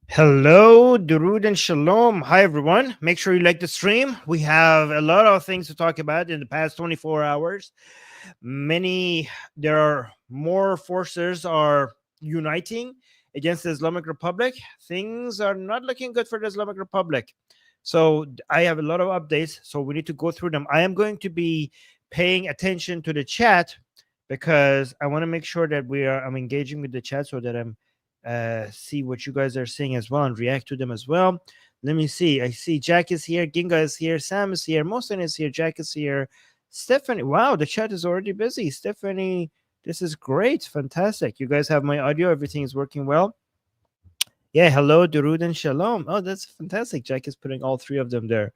Hello, Durud and Shalom. Hi, everyone. Make sure you like the stream. We have a lot of things to talk about in the past 24 hours. There are more forces are uniting against the Islamic Republic. Things are not looking good for the Islamic Republic. So I have a lot of updates. So we need to go through them. I am going to be paying attention to the chat because I want to make sure that I'm engaging with the chat so that I'm see what you guys are saying as well and react to them as well. Let me see. I see Jack is here, Ginga is here, Sam is here, Mohsen is here, Jack is here, Stephanie. Wow, the chat is already busy. Stephanie, this is great, fantastic. You guys have my audio. Everything is working well. Yeah, hello, Durud and Shalom. Oh, that's fantastic. Jack is putting all three of them there.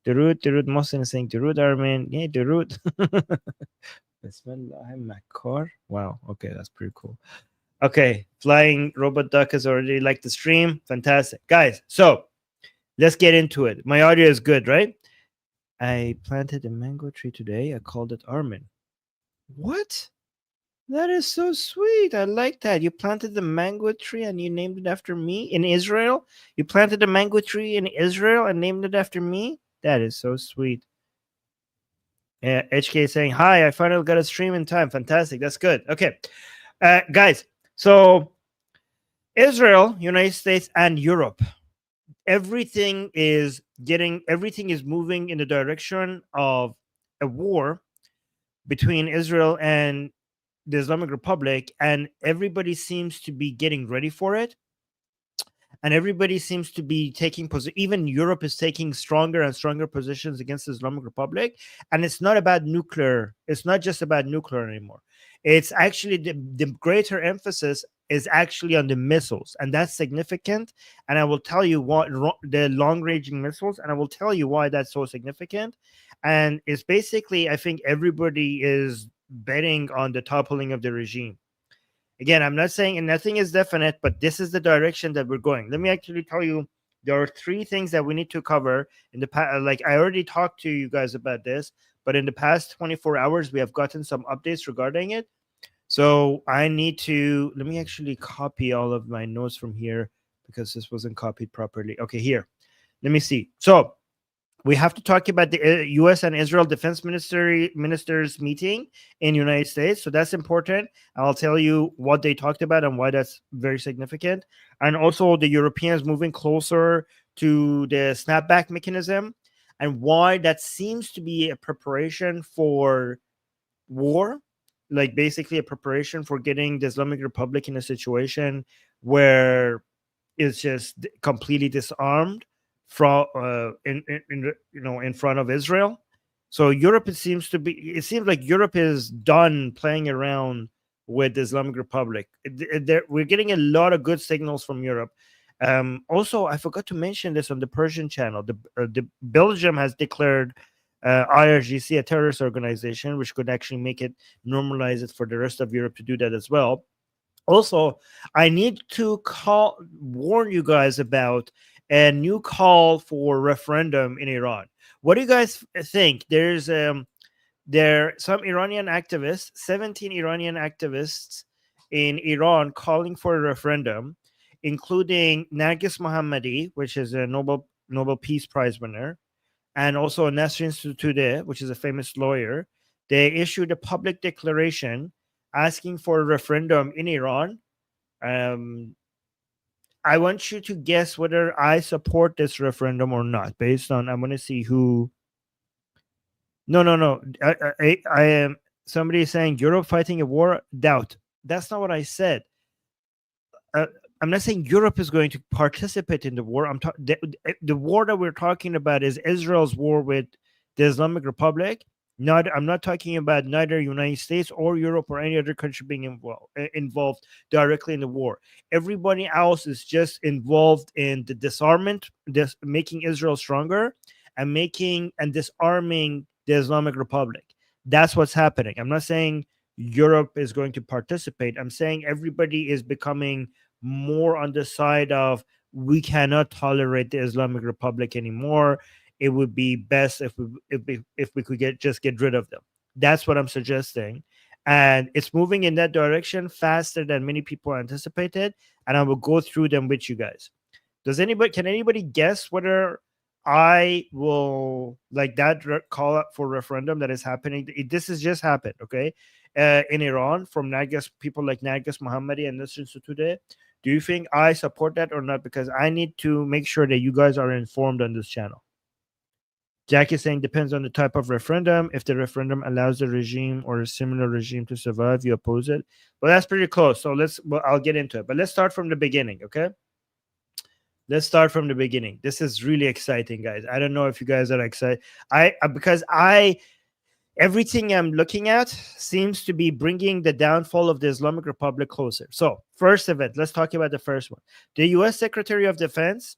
Durud, Mohsen is saying Durud Armin. Yeah, Durud. Bismillah Makar. Wow. Okay, that's pretty cool. Okay, flying robot duck has already liked the stream. Fantastic. Guys, so let's get into it. My audio is good, right? I planted a mango tree today. I called it Armin. What? That is so sweet. I like that. You planted the mango tree and you named it after me in Israel? You planted a mango tree in Israel and named it after me? That is so sweet. HK saying, hi, I finally got a stream in time. Fantastic. That's good. Okay. Guys, so Israel, United States, and Europe, everything is moving in the direction of a war between Israel and the Islamic Republic, and everybody seems to be getting ready for it. And everybody seems to be taking position. Even Europe is taking stronger and stronger positions against the Islamic Republic. And it's not about nuclear. It's not just about nuclear anymore. It's actually the greater emphasis is actually on the missiles, and that's significant. And I will tell you what the long-ranging missiles, and I will tell you why that's so significant. And it's basically, I think everybody is betting on the toppling of the regime. Again, I'm not saying and nothing is definite, but this is the direction that we're going. Let me actually tell you, there are three things that we need to cover in the past. Like I already talked to you guys about this, but in the past 24 hours, we have gotten some updates regarding it. So I need to let me actually copy all of my notes from here because this wasn't copied properly. Okay, here. Let me see. So we have to talk about the U.S. and Israel defense ministers meeting in United States. So that's important. I'll tell you what they talked about and why that's very significant. And also the Europeans moving closer to the snapback mechanism and why that seems to be a preparation for war, like basically a preparation for getting the Islamic Republic in a situation where it's just completely disarmed from in front of Israel. So Europe, it seems like Europe is done playing around with the Islamic Republic. We're getting a lot of good signals from Europe. Also, I forgot to mention this on the Persian channel. The Belgium has declared IRGC a terrorist organization, which could actually make it normalize it for the rest of Europe to do that as well. Also, I need to warn you guys about a new call for referendum in Iran. What do you guys think? There some Iranian activists, 17 Iranian activists in Iran calling for a referendum, including Nargis Mohammadi, which is a Nobel Peace Prize winner, and also Nasrin Sotoudeh, which is a famous lawyer. They issued a public declaration asking for a referendum in Iran. um, I want you to guess whether I support this referendum or not, based on I'm going to see who. No, no, no. I am. Somebody is saying Europe fighting a war. Doubt. That's not what I said. Uh, I'm not saying Europe is going to participate in the war. The war that we're talking about is Israel's war with the Islamic Republic. I'm not talking about neither United States or Europe or any other country being involved directly in the war. Everybody else is just involved in the disarmament, making Israel stronger, and making and disarming the Islamic Republic. That's what's happening. I'm not saying Europe is going to participate. I'm saying everybody is becoming more on the side of we cannot tolerate the Islamic Republic anymore. It would be best if we could get rid of them. That's what I'm suggesting, and it's moving in that direction faster than many people anticipated. And I will go through them with you guys. Can anybody guess whether I will like that call up for referendum that is happening? This has just happened, okay, in Iran from Nargis, people like Nargis Mohammadi and Nasrin Sotoudeh. Do you think I support that or not? Because I need to make sure that you guys are informed on this channel. Jack is saying depends on the type of referendum. If the referendum allows the regime or a similar regime to survive, you oppose it. Well, that's pretty close. So I'll get into it. But let's start from the beginning, okay? Let's start from the beginning. This is really exciting, guys. I don't know if you guys are excited. Everything I'm looking at seems to be bringing the downfall of the Islamic Republic closer. So, first event, let's talk about the first one. The US Secretary of Defense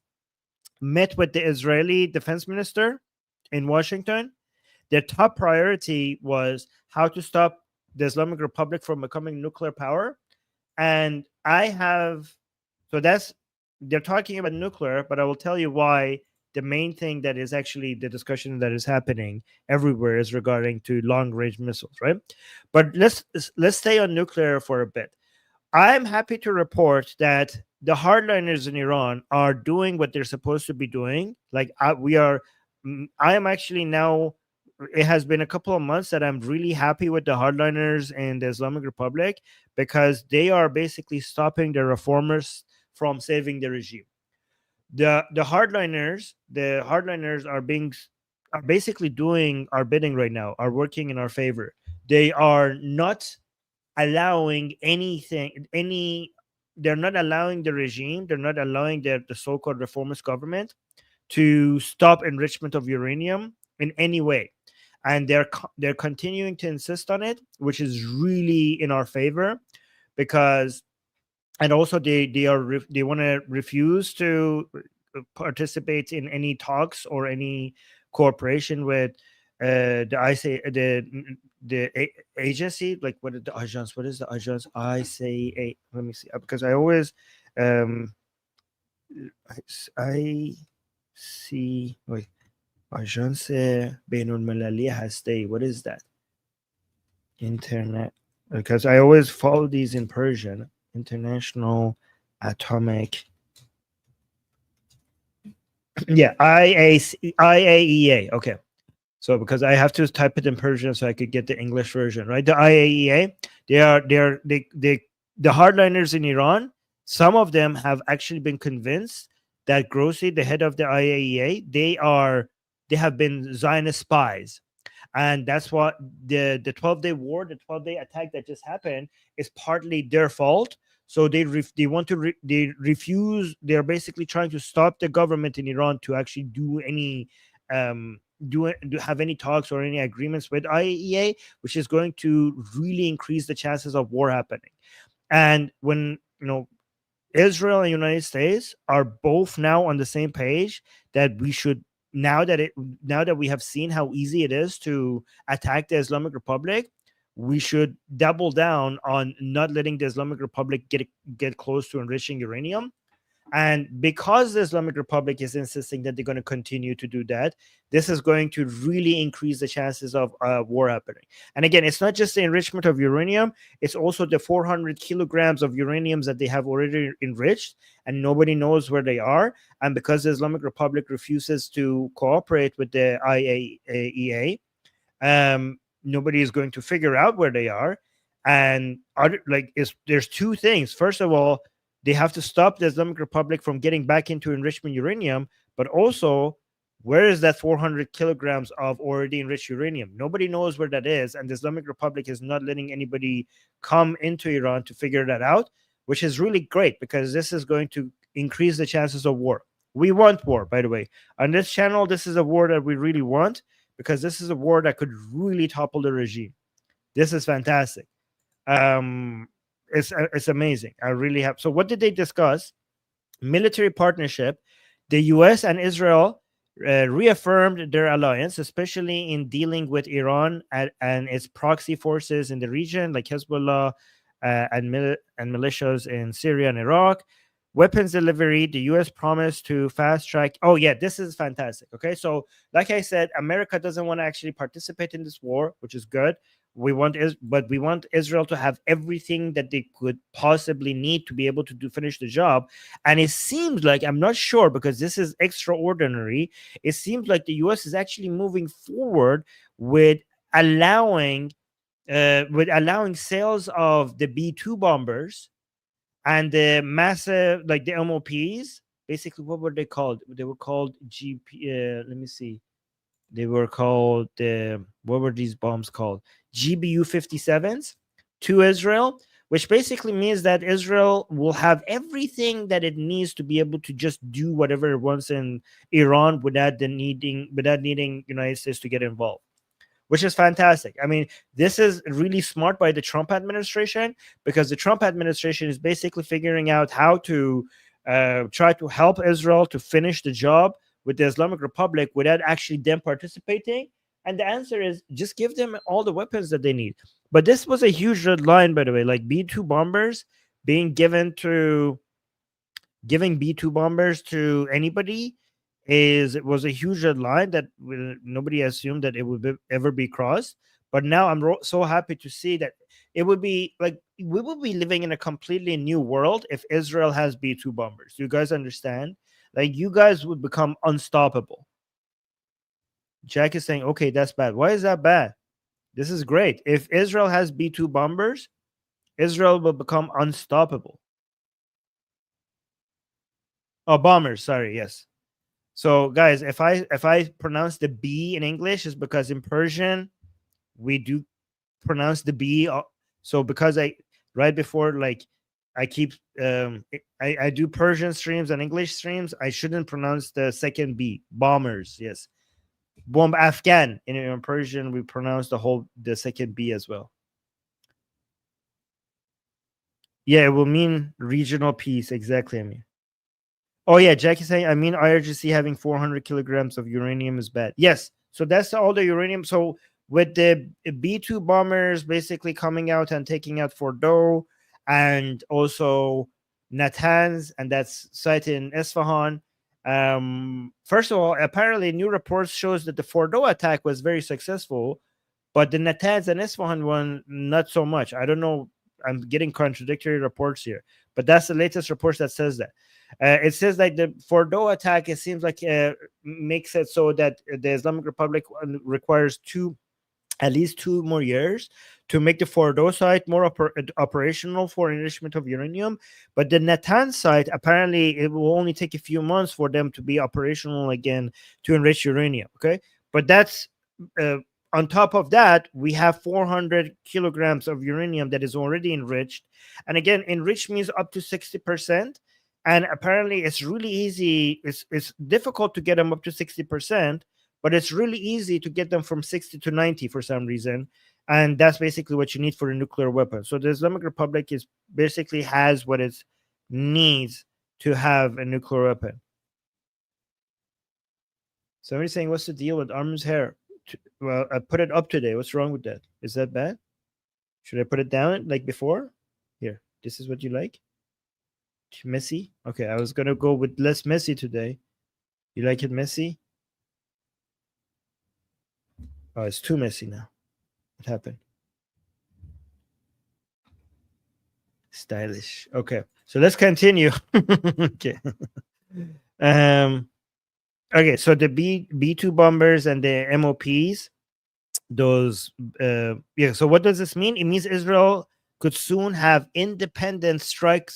met with the Israeli defense minister in Washington. Their top priority was how to stop the Islamic Republic from becoming nuclear power. And they're talking about nuclear, but I will tell you why the main thing that is actually the discussion that is happening everywhere is regarding to long-range missiles, right? But let's stay on nuclear for a bit. I'm happy to report that the hardliners in Iran are doing what they're supposed to be doing. Like I am actually now. It has been a couple of months that I'm really happy with the hardliners in the Islamic Republic because they are basically stopping the reformers from saving the regime. The hardliners are basically doing our bidding right now, are working in our favor. They are not allowing they're not allowing the regime, they're not allowing the so-called reformist government to stop enrichment of uranium in any way. And they're continuing to insist on it, which is really in our favor because and also they want to refuse to participate in any talks or any cooperation with the agency, like what is the agence? What is the agence? Let me see, because I always I see wait agence بین‌المللی هسته‌ای. What is that? Internet, because I always follow these in Persian. International Atomic IAEA. Okay. So because I have to type it in Persian so I could get the English version, right? The IAEA, the hardliners in Iran, some of them have actually been convinced that Grossi, the head of the IAEA, they have been Zionist spies. And that's what the 12-day war, the 12-day attack that just happened is partly their fault. So they refuse. They're basically trying to stop the government in Iran to actually do any have any talks or any agreements with IAEA, which is going to really increase the chances of war happening. And when Israel and United States are both now on the same page that we should now that we have seen how easy it is to attack the Islamic Republic, we should double down on not letting the Islamic Republic get close to enriching uranium. And because the Islamic Republic is insisting that they're going to continue to do that, this is going to really increase the chances of war happening. And again, it's not just the enrichment of uranium, it's also the 400 kilograms of uraniums that they have already enriched, and nobody knows where they are. And because the Islamic Republic refuses to cooperate with the IAEA, nobody is going to figure out where they are. And there's two things. First of all, they have to stop the Islamic Republic from getting back into enrichment uranium, but also, where is that 400 kilograms of already enriched uranium? Nobody knows where that is, and the Islamic Republic is not letting anybody come into Iran to figure that out, which is really great because this is going to increase the chances of war. We want war, by the way. On this channel, this is a war that we really want because this is a war that could really topple the regime. This is fantastic. It's amazing. I really have. So what did they discuss? Military partnership. The US and Israel reaffirmed their alliance, especially in dealing with Iran and its proxy forces in the region, like Hezbollah and militias in Syria and Iraq. Weapons delivery. The US promised to fast track. Oh yeah, this is fantastic. Okay, so like I said, America doesn't want to actually participate in this war, which is good. but we want Israel to have everything that they could possibly need to be able to finish the job. And it seems like, I'm not sure because this is extraordinary, it seems like the US is actually moving forward with allowing sales of the B2 bombers and the massive, like the MOPs. Basically, what were they called? They were called GP. Let me see. They were called what were these bombs called? GBU 57s to Israel, which basically means that Israel will have everything that it needs to be able to just do whatever it wants in Iran without needing United States to get involved, which is fantastic. I mean, this is really smart by the Trump administration, because the Trump administration is basically figuring out how to try to help Israel to finish the job with the Islamic Republic without actually them participating. And the answer is just give them all the weapons that they need. But this was a huge red line, by the way, like B2 bombers being giving B2 bombers to anybody was a huge red line that nobody assumed that it would ever be crossed. But now I'm so happy to see that it would be like we will be living in a completely new world if Israel has B2 bombers. Do you guys understand? Like, you guys would become unstoppable. Jack is saying, okay, that's bad. Why is that bad? This is great. If Israel has B2 bombers, Israel will become unstoppable. Oh, bombers. Sorry. Yes. So, guys, if I pronounce the B in English, is because in Persian we do pronounce the B. So because I right before, like, I keep I do Persian streams and English streams, I shouldn't pronounce the second B. Bombers. Yes. Bomb Afghan. In Persian, we pronounce the second B as well. Yeah, it will mean regional peace. Exactly. I mean. Oh yeah, Jackie saying, I mean, IRGC having 400 kilograms of uranium is bad. Yes, so that's all the uranium. So with the B2 bombers basically coming out and taking out Fordo and also Natanz, and that's site in Isfahan. First of all, apparently new reports shows that the Fordo attack was very successful, but the Natanz and Isfahan one not so much. I don't know. I'm getting contradictory reports here, but that's the latest reports that says that. It says like the Fordo attack, it seems like makes it so that the Islamic Republic requires at least 2 more years to make the Fordo site more operational for enrichment of uranium. But the Natanz site, apparently it will only take a few months for them to be operational again to enrich uranium. Okay, but that's on top of that, we have 400 kilograms of uranium that is already enriched. And again, enriched means up to 60%. And apparently it's really easy. It's difficult to get them up to 60%, but it's really easy to get them from 60 to 90 for some reason. And that's basically what you need for a nuclear weapon. So the Islamic Republic is basically has what it needs to have a nuclear weapon. Somebody's saying, what's the deal with Armin's hair? Well, I put it up today. What's wrong with that? Is that bad? Should I put it down like before? Here, this is what you like? Too messy? Okay, I was gonna go with less messy today. You like it messy? Oh, it's too messy now. What happened? Stylish. Okay, so let's continue. Okay. Okay, so the B2 bombers and the MOPs, those yeah, so what does this mean? It means Israel could soon have independent strike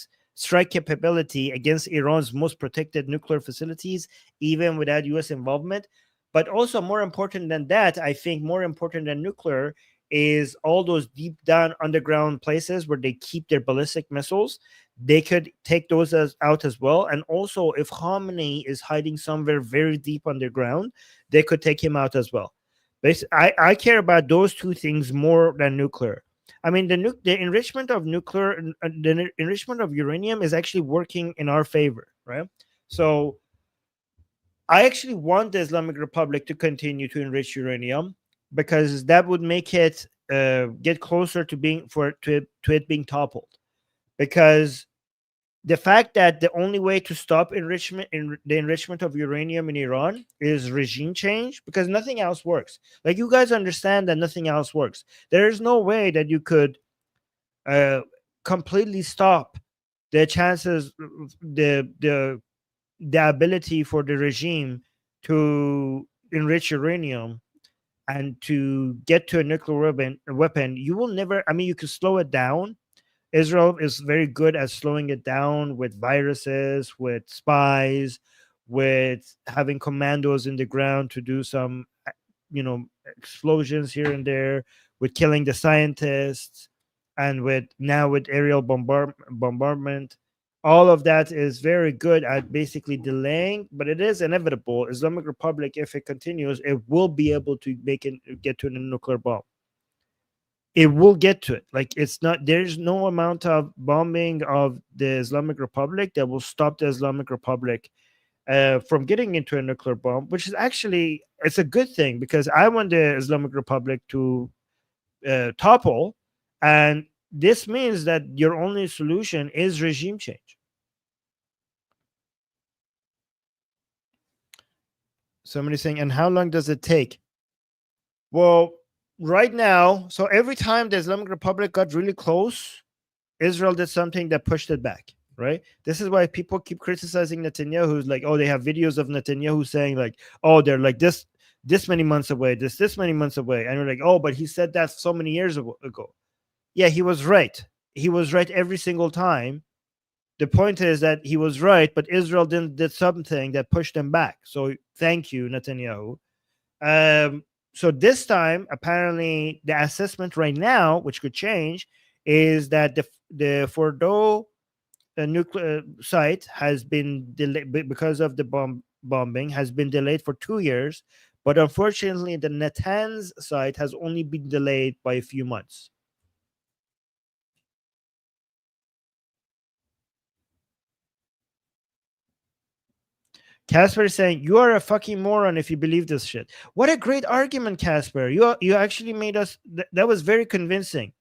capability against Iran's most protected nuclear facilities, even without US involvement. But also more important than that, I think more important than nuclear is all those deep down underground places where they keep their ballistic missiles. They could take those out as well. And also, if Khamenei is hiding somewhere very deep underground, they could take him out as well. I care about those two things more than nuclear. I mean, the enrichment of the enrichment of uranium is actually working in our favor, right? So I actually want the Islamic Republic to continue to enrich uranium because that would make it get closer to it being toppled. Because the fact that the only way to stop the enrichment of uranium in Iran is regime change, because nothing else works. Like, you guys understand that nothing else works. There is no way that you could uh, completely stop the chances, the ability for the regime to enrich uranium and to get to a nuclear weapon. You will never. I mean, you can slow it down. Israel is very good at slowing it down with viruses, with spies, with having commandos in the ground to do some, explosions here and there, with killing the scientists, and with now with aerial bombardment. All of that is very good at basically delaying, but it is inevitable. Islamic Republic, if it continues, it will be able to get to a nuclear bomb. It will get to it. Like, it's not, there's no amount of bombing of the Islamic Republic that will stop the Islamic Republic from getting into a nuclear bomb, which is actually, it's a good thing, because I want the Islamic Republic to topple, and this means that your only solution is regime change. Somebody saying, and how long does it take? Well, right now, so every time the Islamic Republic got really close, Israel did something that pushed it back, right? This is why people keep criticizing Netanyahu, who's like, oh, they have videos of Netanyahu saying, like, oh, they're like this many months away, this many months away. And you're like, oh, but he said that so many years ago. Yeah, he was right. He was right every single time. The point is that he was right, but Israel did something that pushed him back. So thank you, Netanyahu. So this time, apparently, the assessment right now, which could change, is that the Fordo nuclear site has been delayed because of the bombing, has been delayed for 2 years, but unfortunately, the Natanz site has only been delayed by a few months. Casper is saying, you are a fucking moron if you believe this shit. What a great argument, Casper. You actually made us, that was very convincing.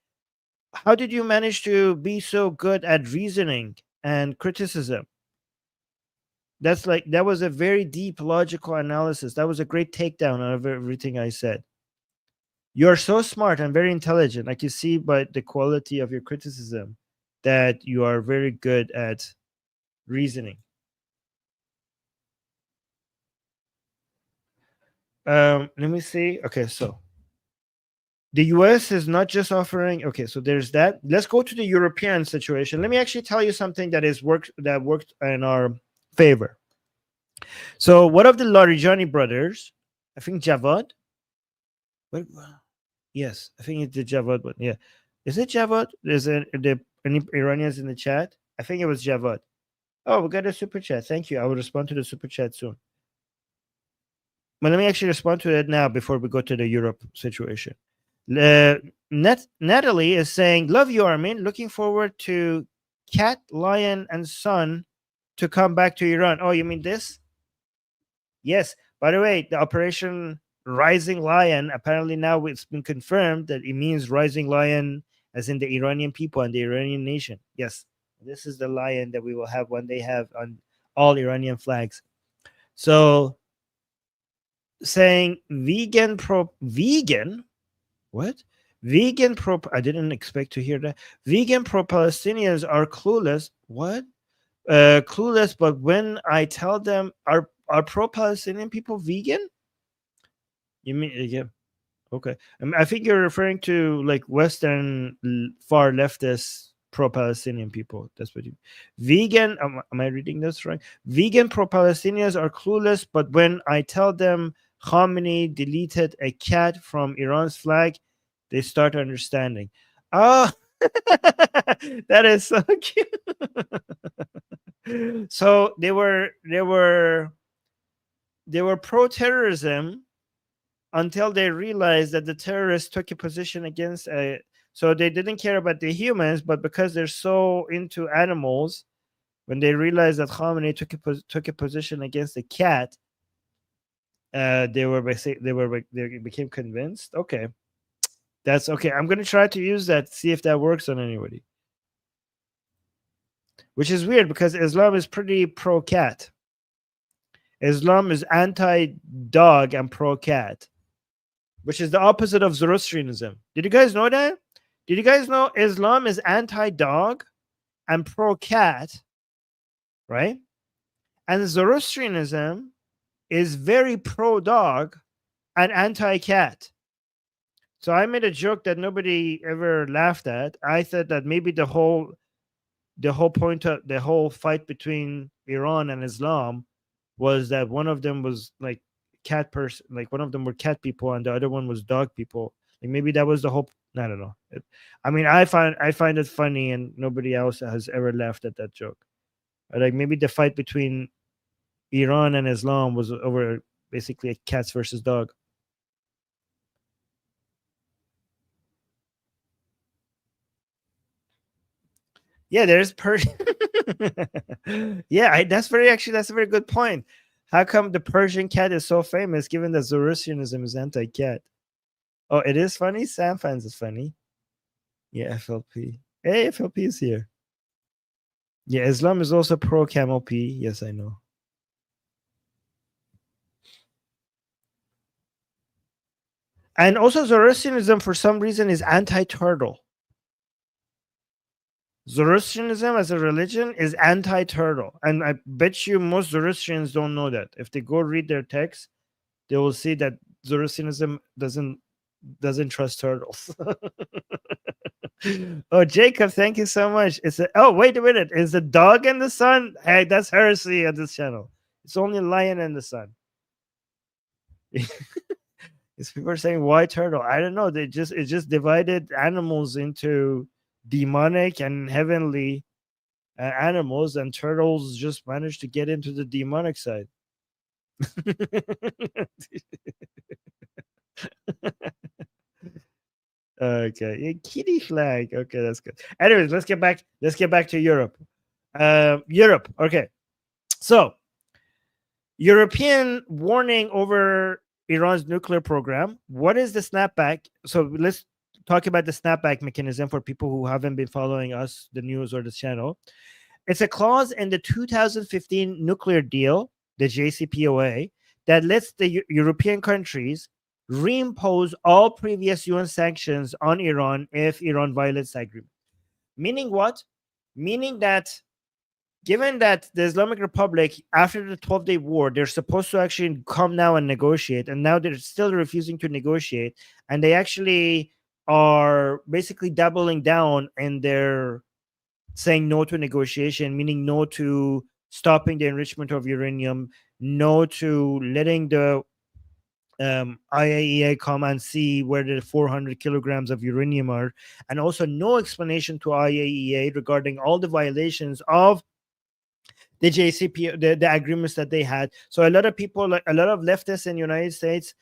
How did you manage to be so good at reasoning and criticism? That was a very deep logical analysis. That was a great takedown of everything I said. You're so smart and very intelligent. I can see by the quality of your criticism that you are very good at reasoning. Let me see. Okay, so the US is not just offering, okay, so there's that. Let's go to the European situation. Let me actually tell you something that worked in our favor. So one of the Larijani brothers, I think Javad. What? Yes, I think it's the Javad one. Yeah, is it Javad? Is there any Iranians in the chat? I think it was Javad. Oh, we got a super chat. Thank you. I will respond to the super chat soon. But let me actually respond to it now before we go to the Europe situation. Natalie is saying, "Love you, Armin. Looking forward to Cat, Lion, and Son to come back to Iran." Oh, you mean this? Yes. By the way, the Operation Rising Lion, apparently now it's been confirmed that it means Rising Lion as in the Iranian people and the Iranian nation. Yes. This is the lion that we will have when they have on all Iranian flags. So saying vegan, what? I didn't expect to hear that. Vegan pro-Palestinians are clueless. What? Clueless, but when I tell them, are pro-Palestinian people vegan? You mean, yeah? Okay. I think you're referring to like Western far leftist pro-Palestinian people. That's what you. Vegan. Am I reading this right? Vegan pro-Palestinians are clueless, but when I tell them Khamenei deleted a cat from Iran's flag, they start understanding. Oh, that is so cute. So they were pro-terrorism until they realized that the terrorists took a position against a. So they didn't care about the humans, but because they're so into animals, when they realized that Khamenei took a position against a cat, they became convinced. Okay, that's okay. I'm gonna try to use that, see if that works on anybody. which is weird because Islam is pretty pro cat. Islam is anti dog and pro cat, which is the opposite of Zoroastrianism. Did you guys know that? Did you guys know Islam is anti dog and pro cat, right? And Zoroastrianism is very pro dog and anti cat. So I made a joke that nobody ever laughed at. I said that maybe the whole point of the whole fight between Iran and Islam was that one of them was like cat person, like one of them were cat people and the other one was dog people. Like maybe that was the whole. I don't know. I mean, I find it funny, and nobody else has ever laughed at that joke. Like maybe the fight between Iran and Islam was over basically a cats versus dog. Yeah, there's Persian. Yeah, that's a very good point. How come the Persian cat is so famous given that Zoroastrianism is anti-cat? Oh, it is funny? Sam finds it funny. Yeah, FLP. Hey, FLP is here. Yeah, Islam is also pro camel pee. Yes, I know. And also Zoroastrianism for some reason is anti-turtle. Zoroastrianism as a religion is anti-turtle. And I bet you most Zoroastrians don't know that. If they go read their text, they will see that Zoroastrianism doesn't trust turtles. Oh, Jacob, thank you so much. Oh, wait a minute. Is the dog and the sun? Hey, that's heresy on this channel. It's only lion and the sun. It's people are saying why turtle? I don't know. It just divided animals into demonic and heavenly animals, and turtles just managed to get into the demonic side. Okay, kitty flag. Okay, that's good. Anyways, let's get back to Europe. Europe. Okay, so European warning over Iran's nuclear program. What is the snapback? So let's talk about the snapback mechanism for people who haven't been following us, the news or the channel. It's a clause in the 2015 nuclear deal, the JCPOA, that lets the European countries reimpose all previous UN sanctions on Iran if Iran violates the agreement. Meaning what? Meaning that given that the Islamic Republic, after the 12-day war, they're supposed to actually come now and negotiate, and now they're still refusing to negotiate, and they actually are basically doubling down in their saying no to negotiation, meaning no to stopping the enrichment of uranium, no to letting the IAEA come and see where the 400 kilograms of uranium are, and also no explanation to IAEA regarding all the violations of the JCP, the agreements that they had. So a lot of people, a lot of leftists in the United States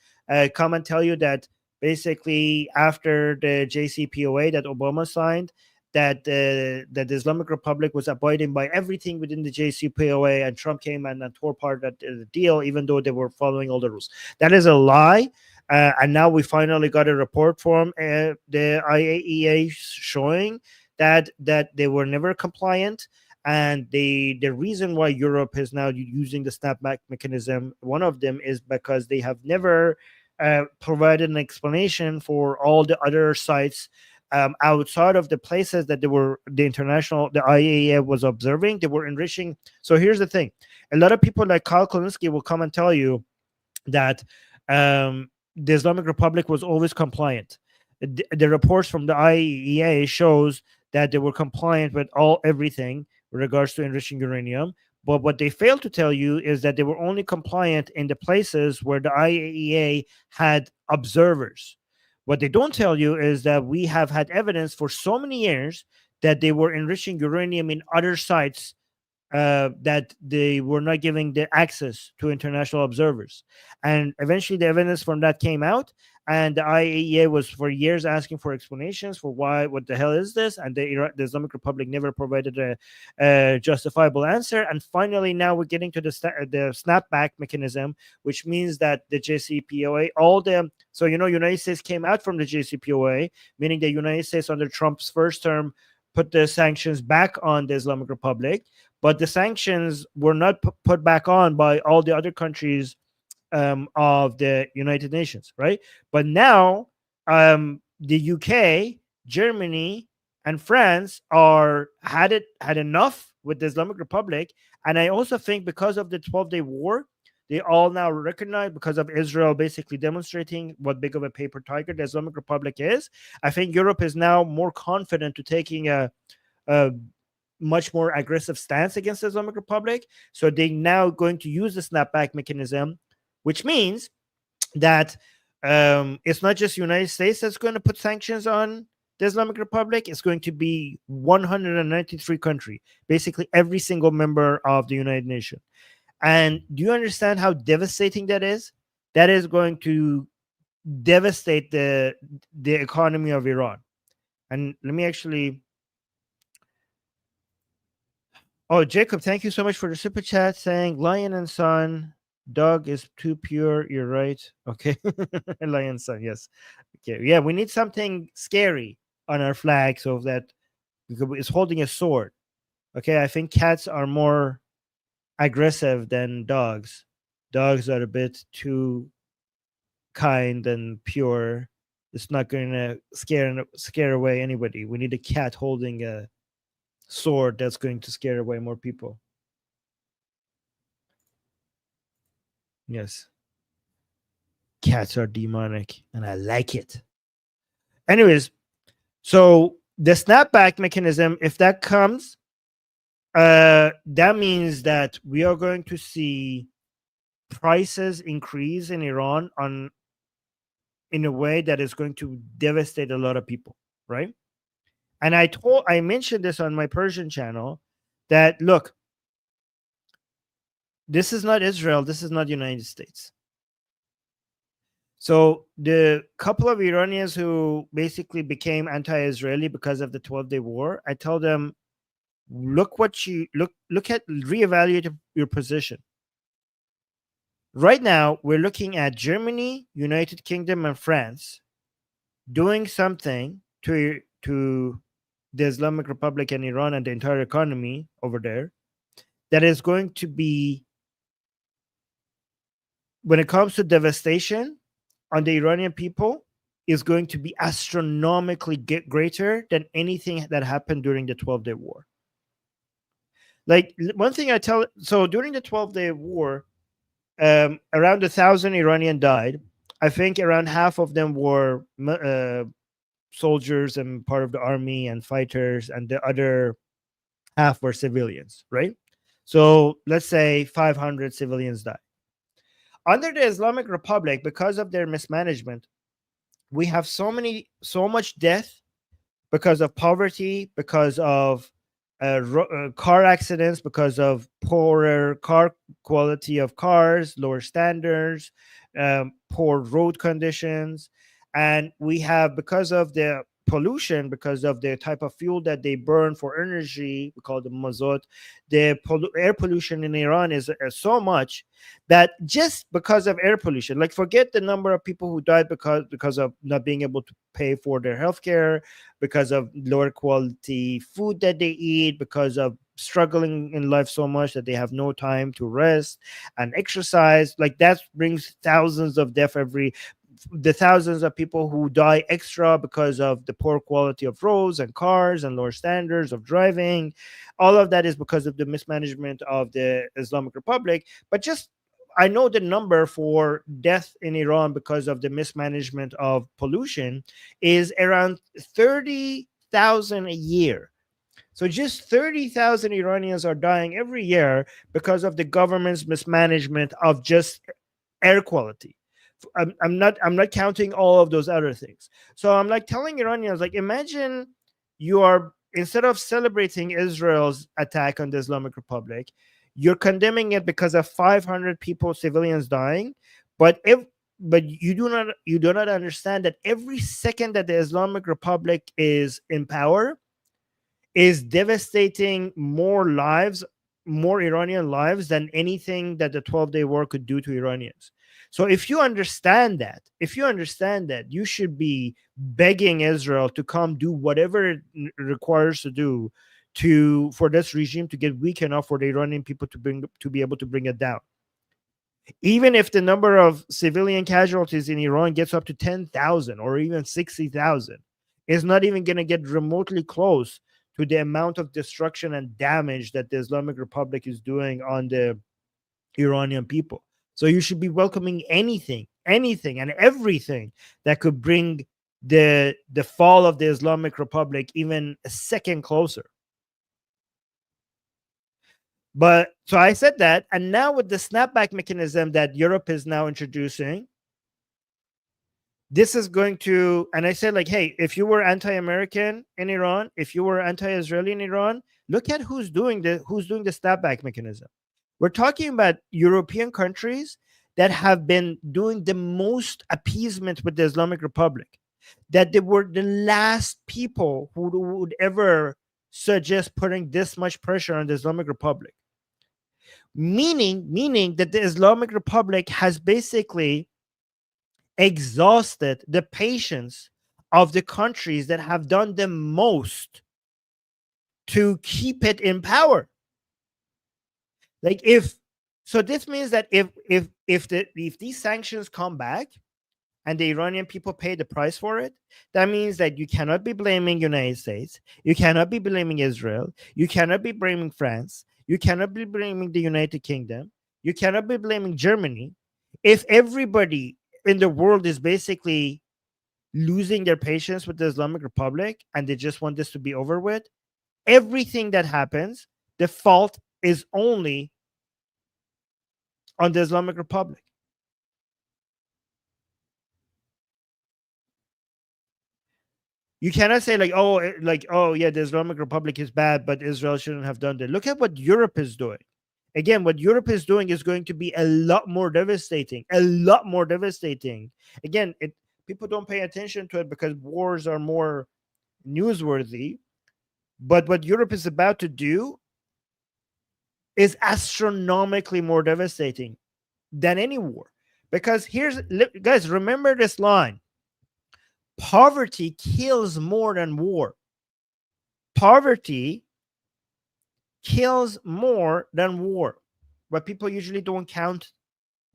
come and tell you that basically after the JCPOA that Obama signed, that the Islamic Republic was abiding by everything within the JCPOA, and Trump came and tore apart that deal, even though they were following all the rules. That is a lie. And now we finally got a report from the IAEA showing that they were never compliant. And the reason why Europe is now using the snapback mechanism, one of them is because they have never provided an explanation for all the other sites outside of the places that the IAEA was observing. They were enriching. So here's the thing: a lot of people like Kyle Kolinsky will come and tell you that the Islamic Republic was always compliant. The reports from the IAEA shows that they were compliant with everything with regards to enriching uranium. But what they failed to tell you is that they were only compliant in the places where the IAEA had observers. What they don't tell you is that we have had evidence for so many years that they were enriching uranium in other sites that they were not giving the access to international observers. And eventually the evidence from that came out, and the IAEA was for years asking for explanations for what the hell is this, and the Islamic Republic never provided a justifiable answer. And finally now we're getting to the snapback mechanism, which means that the JCPOA, United States came out from the JCPOA, meaning the United States under Trump's first term put the sanctions back on the Islamic Republic, but the sanctions were not put back on by all the other countries of the United Nations, right? But now the UK, Germany, and France had enough with the Islamic Republic, and I also think because of the 12-day war, they all now recognize, because of Israel basically demonstrating what big of a paper tiger the Islamic Republic is. I think Europe is now more confident to taking a much more aggressive stance against the Islamic Republic. So they're now going to use the snapback mechanism, which means that it's not just the United States that's going to put sanctions on the Islamic Republic. It's going to be 193 countries, basically every single member of the United Nations. And do you understand how devastating that is? That is going to devastate the economy of Iran. And let me actually. Oh, Jacob, thank you so much for the super chat saying Lion and Son, dog is too pure. You're right. Okay. Lion Son, yes. Okay. Yeah, we need something scary on our flag so that it's holding a sword. Okay. I think cats are more aggressive than dogs. Dogs are a bit too kind and pure. It's not going to scare away anybody. We need a cat holding a sword that's going to scare away more people. Yes. Cats are demonic and I like it. Anyways, so the snapback mechanism, if that comes, that means that we are going to see prices increase in Iran in a way that is going to devastate a lot of people, right? And I mentioned this on my Persian channel that look, this is not Israel, this is not the United States. So the couple of Iranians who basically became anti-Israeli because of the 12-day war, I tell them, look at reevaluate your position. Right now, we're looking at Germany, United Kingdom, and France doing something to the Islamic Republic and Iran and the entire economy over there that is going to be, when it comes to devastation on the Iranian people, is going to be astronomically greater than anything that happened during the 12-day war. Like one thing so during the 12-day war, around 1,000 Iranian died. I think around half of them were soldiers and part of the army and fighters, and the other half were civilians, right? So let's say 500 civilians died. Under the Islamic Republic, because of their mismanagement, we have so much death because of poverty, because of car accidents, because of poorer car quality of cars, lower standards, poor road conditions. And we have, because of the pollution, because of the type of fuel that they burn for energy, we call it mazut, the air pollution in Iran is so much that just because of air pollution, like forget the number of people who died because of not being able to pay for their healthcare, because of lower quality food that they eat, because of struggling in life so much that they have no time to rest and exercise. Like that brings thousands of deaths the thousands of people who die extra because of the poor quality of roads and cars and lower standards of driving. All of that is because of the mismanagement of the Islamic Republic. But just, I know the number for death in Iran because of the mismanagement of pollution is around 30,000 a year. So just 30,000 Iranians are dying every year because of the government's mismanagement of just air quality. I'm not counting all of those other things. So I'm like telling Iranians, like, imagine you are, instead of celebrating Israel's attack on the Islamic Republic, you're condemning it because of 500 people, civilians dying. But you do not understand that every second that the Islamic Republic is in power is devastating more lives, more Iranian lives than anything that the 12-day war could do to Iranians. So if you understand that, you should be begging Israel to come do whatever it requires to do for this regime to get weak enough for the Iranian people to be able to bring it down. Even if the number of civilian casualties in Iran gets up to 10,000 or even 60,000, it's not even going to get remotely close to the amount of destruction and damage that the Islamic Republic is doing on the Iranian people. So you should be welcoming anything and everything that could bring the fall of the Islamic Republic even a second closer. But so I said that, and now with the snapback mechanism that Europe is now introducing, this is going to, and I said, like, hey, if you were anti-American in Iran, if you were anti-Israeli in Iran, look at who's doing the snapback mechanism. We're talking about European countries that have been doing the most appeasement with the Islamic Republic, that they were the last people who would ever suggest putting this much pressure on the Islamic Republic. Meaning that the Islamic Republic has basically exhausted the patience of the countries that have done the most to keep it in power. Like this means that if these sanctions come back and the Iranian people pay the price for it, that means that you cannot be blaming United States, you cannot be blaming Israel, you cannot be blaming France, you cannot be blaming the United Kingdom, you cannot be blaming Germany. If everybody in the world is basically losing their patience with the Islamic Republic and they just want this to be over with, everything that happens, the fault is only on the Islamic Republic. You cannot say oh yeah, the Islamic Republic is bad, but Israel shouldn't have done that. Look at what Europe is doing. Again, what Europe is doing is going to be a lot more devastating. Again, people don't pay attention to it because wars are more newsworthy. But what Europe is about to do is astronomically more devastating than any war. Because guys, remember this line: poverty kills more than war. Poverty kills more than war, but people usually don't count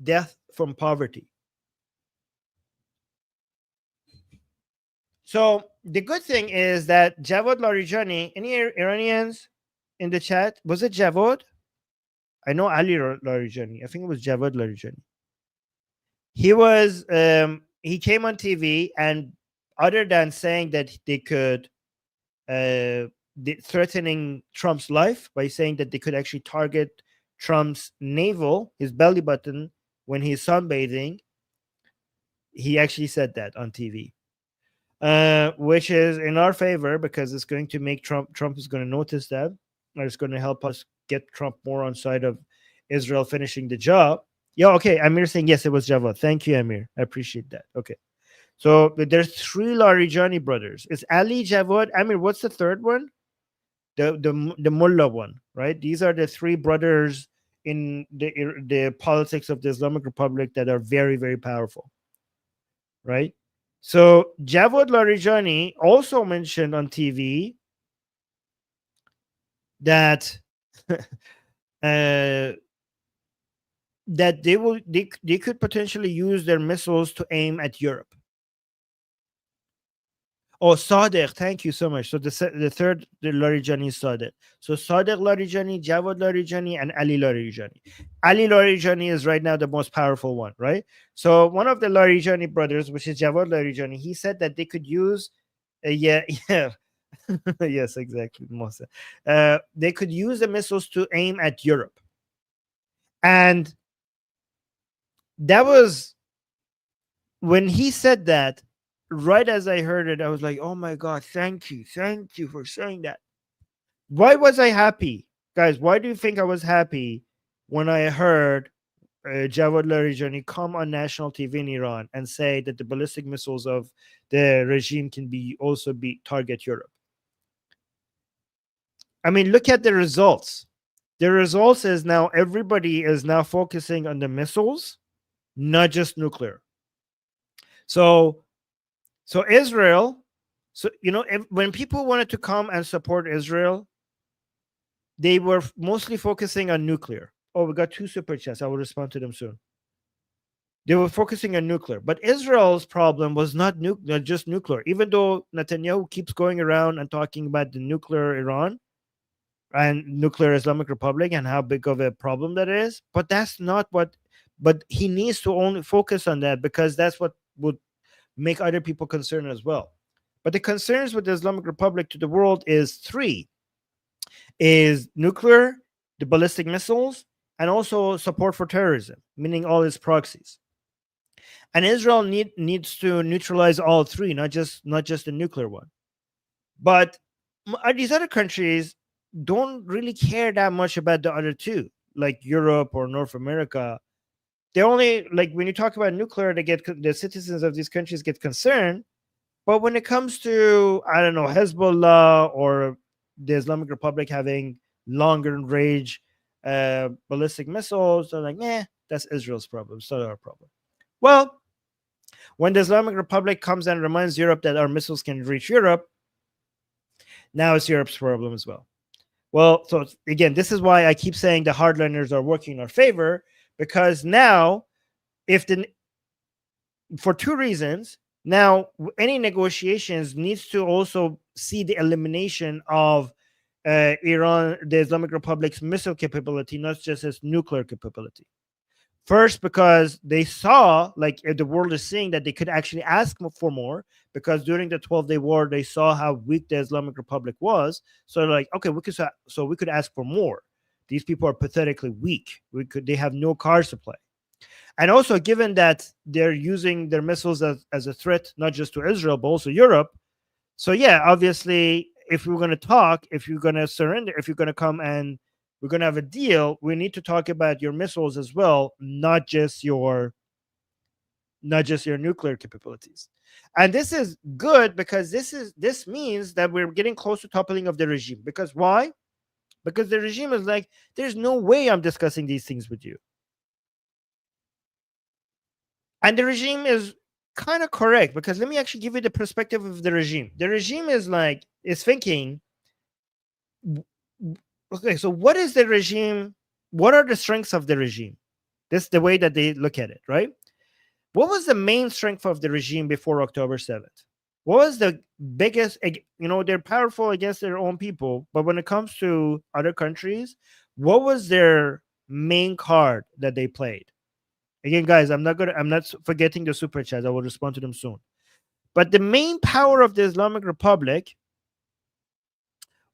death from poverty. So the good thing is that Javad Larijani, any Iranians in the chat? Was it Javad? I know Ali Larijani. I think it was Javad Larijani. He came on TV, and other than saying that they could threatening Trump's life by saying that they could actually target Trump's navel, his belly button, when he's sunbathing, he actually said that on TV, which is in our favor because it's going to make Trump is going to notice that, or it's going to help us get Trump more on side of Israel finishing the job. Yeah, okay. Amir saying yes, it was Javad. Thank you, Amir. I appreciate that. Okay. So there's 3 Larijani brothers. It's Ali, Javad, Amir. What's the third one? The mullah one, right? These are the 3 brothers in the politics of the Islamic Republic that are very, very powerful, right? So Javad Larijani also mentioned on TV that that they could potentially use their missiles to aim at Europe. Oh, Sadiq, thank you so much. So the third, the Larijani is Sadiq. So Sadiq Larijani, Javad Larijani, and Ali Larijani. Ali Larijani is right now the most powerful one, right? So one of the Larijani brothers, which is Javad Larijani, he said that they could use, yeah, yes, exactly, Mosa. They could use the missiles to aim at Europe, and that was when he said that. Right as I heard it, I was like, oh my God, thank you for saying that. Why was I happy? Guys, why do you think I was happy when I heard Javad Larijani come on national TV in Iran and say that the ballistic missiles of the regime can also be target Europe? I mean, look at the results. The results is now everybody is now focusing on the missiles not just nuclear. So Israel, when people wanted to come and support Israel, they were mostly focusing on nuclear. Oh, we got 2 super chats. I will respond to them soon. They were focusing on nuclear, but Israel's problem was not just nuclear. Even though Netanyahu keeps going around and talking about the nuclear Iran and nuclear Islamic Republic and how big of a problem that is, but that's not what. But he needs to only focus on that because that's what would make other people concerned as well. But the concerns with the Islamic Republic to the world is 3: is nuclear, the ballistic missiles, and also support for terrorism, meaning all its proxies. And Israel needs to neutralize all 3, not just the nuclear one. But these other countries don't really care that much about the other 2, like Europe or North America. They only, like, when you talk about nuclear, the citizens of these countries get concerned. But when it comes to, I don't know, Hezbollah or the Islamic Republic having longer range ballistic missiles, they're like, that's Israel's problem. It's not our problem. Well, when the Islamic Republic comes and reminds Europe that our missiles can reach Europe, now it's Europe's problem as well. Well, so again, this is why I keep saying the hardliners are working in our favor, because now, for 2 reasons, now any negotiations needs to also see the elimination of Iran, the Islamic Republic's missile capability, not just its nuclear capability. First, because they saw, like, the world is seeing that they could actually ask for more, because during the 12-day war, they saw how weak the Islamic Republic was. So they're like, okay, we could ask for more. These people are pathetically weak. They have no cards to play. And also, given that they're using their missiles as a threat, not just to Israel, but also Europe. So yeah, obviously, if we're going to talk, if you're going to surrender, if you're going to come and we're going to have a deal, we need to talk about your missiles as well, not just your nuclear capabilities. And this is good because this means that we're getting close to toppling of the regime. Because why? Because the regime is like, there's no way I'm discussing these things with you. And the regime is kind of correct, because let me actually give you the perspective of the regime. The regime is thinking, okay, so what is the regime? What are the strengths of the regime? This is the way that they look at it, right? What was the main strength of the regime before October 7th? What was the biggest, they're powerful against their own people, but when it comes to other countries, what was their main card that they played? Again, guys, I'm not forgetting the super chats. I will respond to them soon. But the main power of the Islamic Republic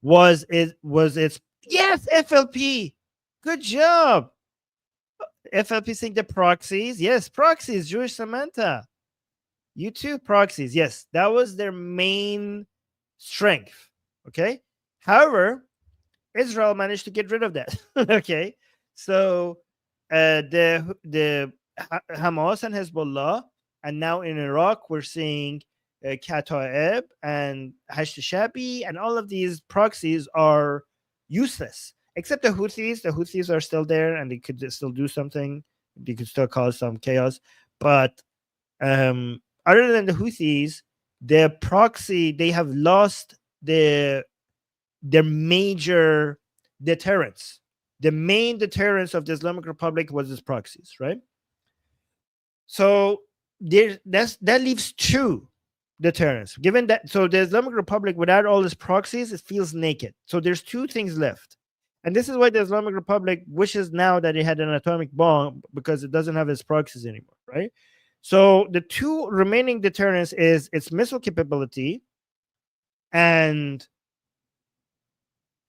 was its yes, FLP. Good job. FLP saying the proxies. Yes, proxies, Jewish Samantha. You too, proxies. Yes, that was their main strength. Okay. However, Israel managed to get rid of that. Okay. So the Hamas and Hezbollah, and now in Iraq, we're seeing Kataeb and Hashd-Shabi, and all of these proxies are useless, except the Houthis. The Houthis are still there, and they could still do something. They could still cause some chaos. But other than the Houthis, the proxy, they have lost their major deterrence. The main deterrence of the Islamic Republic was its proxies, right? So that leaves 2 deterrence. Given that, so the Islamic Republic, without all its proxies, it feels naked. So there's 2 things left. And this is why the Islamic Republic wishes now that it had an atomic bomb, because it doesn't have its proxies anymore, right? So the 2 remaining deterrence is its missile capability and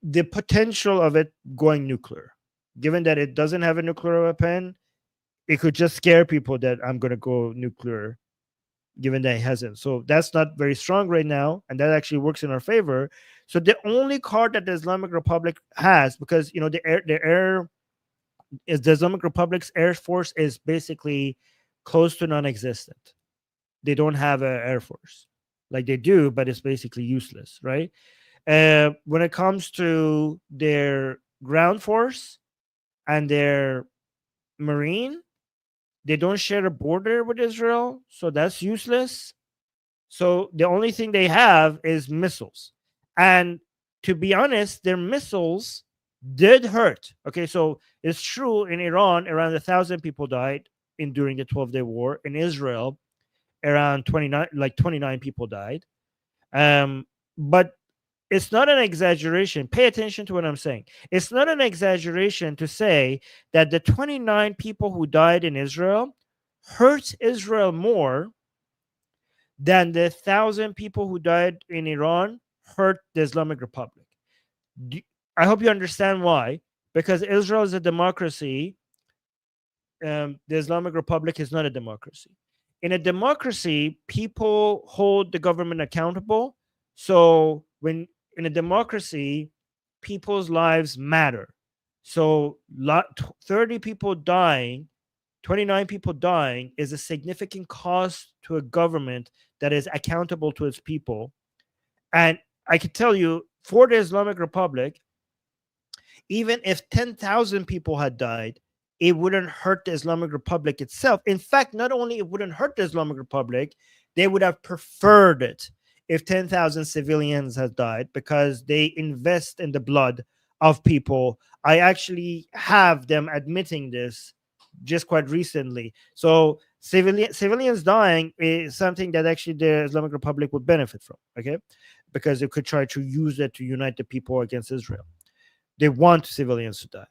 the potential of it going nuclear. Given that it doesn't have a nuclear weapon, it could just scare people that I'm going to go nuclear, given that it hasn't. So that's not very strong right now, and that actually works in our favor. So the only card that the Islamic Republic has, because the Islamic Republic's air force is basically close to non-existent. They don't have an air force. Like they do, but it's basically useless, right? When it comes to their ground force and their marine, They don't share a border with Israel, so that's useless. So the only thing they have is missiles. And to be honest, their missiles did hurt. Okay, so it's true in Iran, around 1,000 people died in during the 12-day war. In Israel, around 29 people died. But it's not an exaggeration. Pay attention to what I'm saying. It's not an exaggeration to say that the 29 people who died in Israel hurt Israel more than the 1,000 people who died in Iran hurt the Islamic Republic. I hope you understand why. Because Israel is a democracy, the Islamic Republic is not a democracy. In a democracy, people hold the government accountable. So when in a democracy, people's lives matter. So 30 people dying, 29 people dying is a significant cost to a government that is accountable to its people. And I can tell you, for the Islamic Republic, even if 10,000 people had died, it wouldn't hurt the Islamic Republic itself. In fact, not only it wouldn't hurt the Islamic Republic, they would have preferred it if 10,000 civilians had died, because they invest in the blood of people. I actually have them admitting this just quite recently. So civilians dying is something that actually the Islamic Republic would benefit from, okay? Because it could try to use it to unite the people against Israel. They want civilians to die.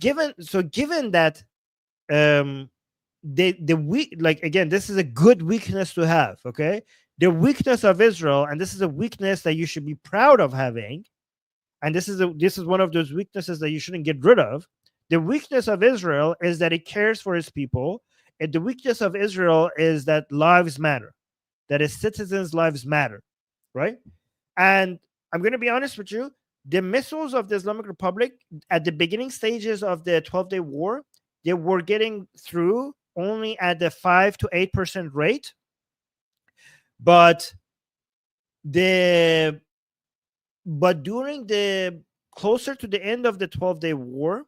Given that the weak, like, again, this is a good weakness to have, okay? The weakness of Israel, and this is a weakness that you should be proud of having, and this is one of those weaknesses that you shouldn't get rid of. The weakness of Israel is that it cares for its people, and the weakness of Israel is that lives matter, that its citizens' lives matter, right? And I'm going to be honest with you, the missiles of the Islamic Republic at the beginning stages of the 12-day war, they were getting through only at the 5 to 8% rate. But during the closer to the end of the 12-day war,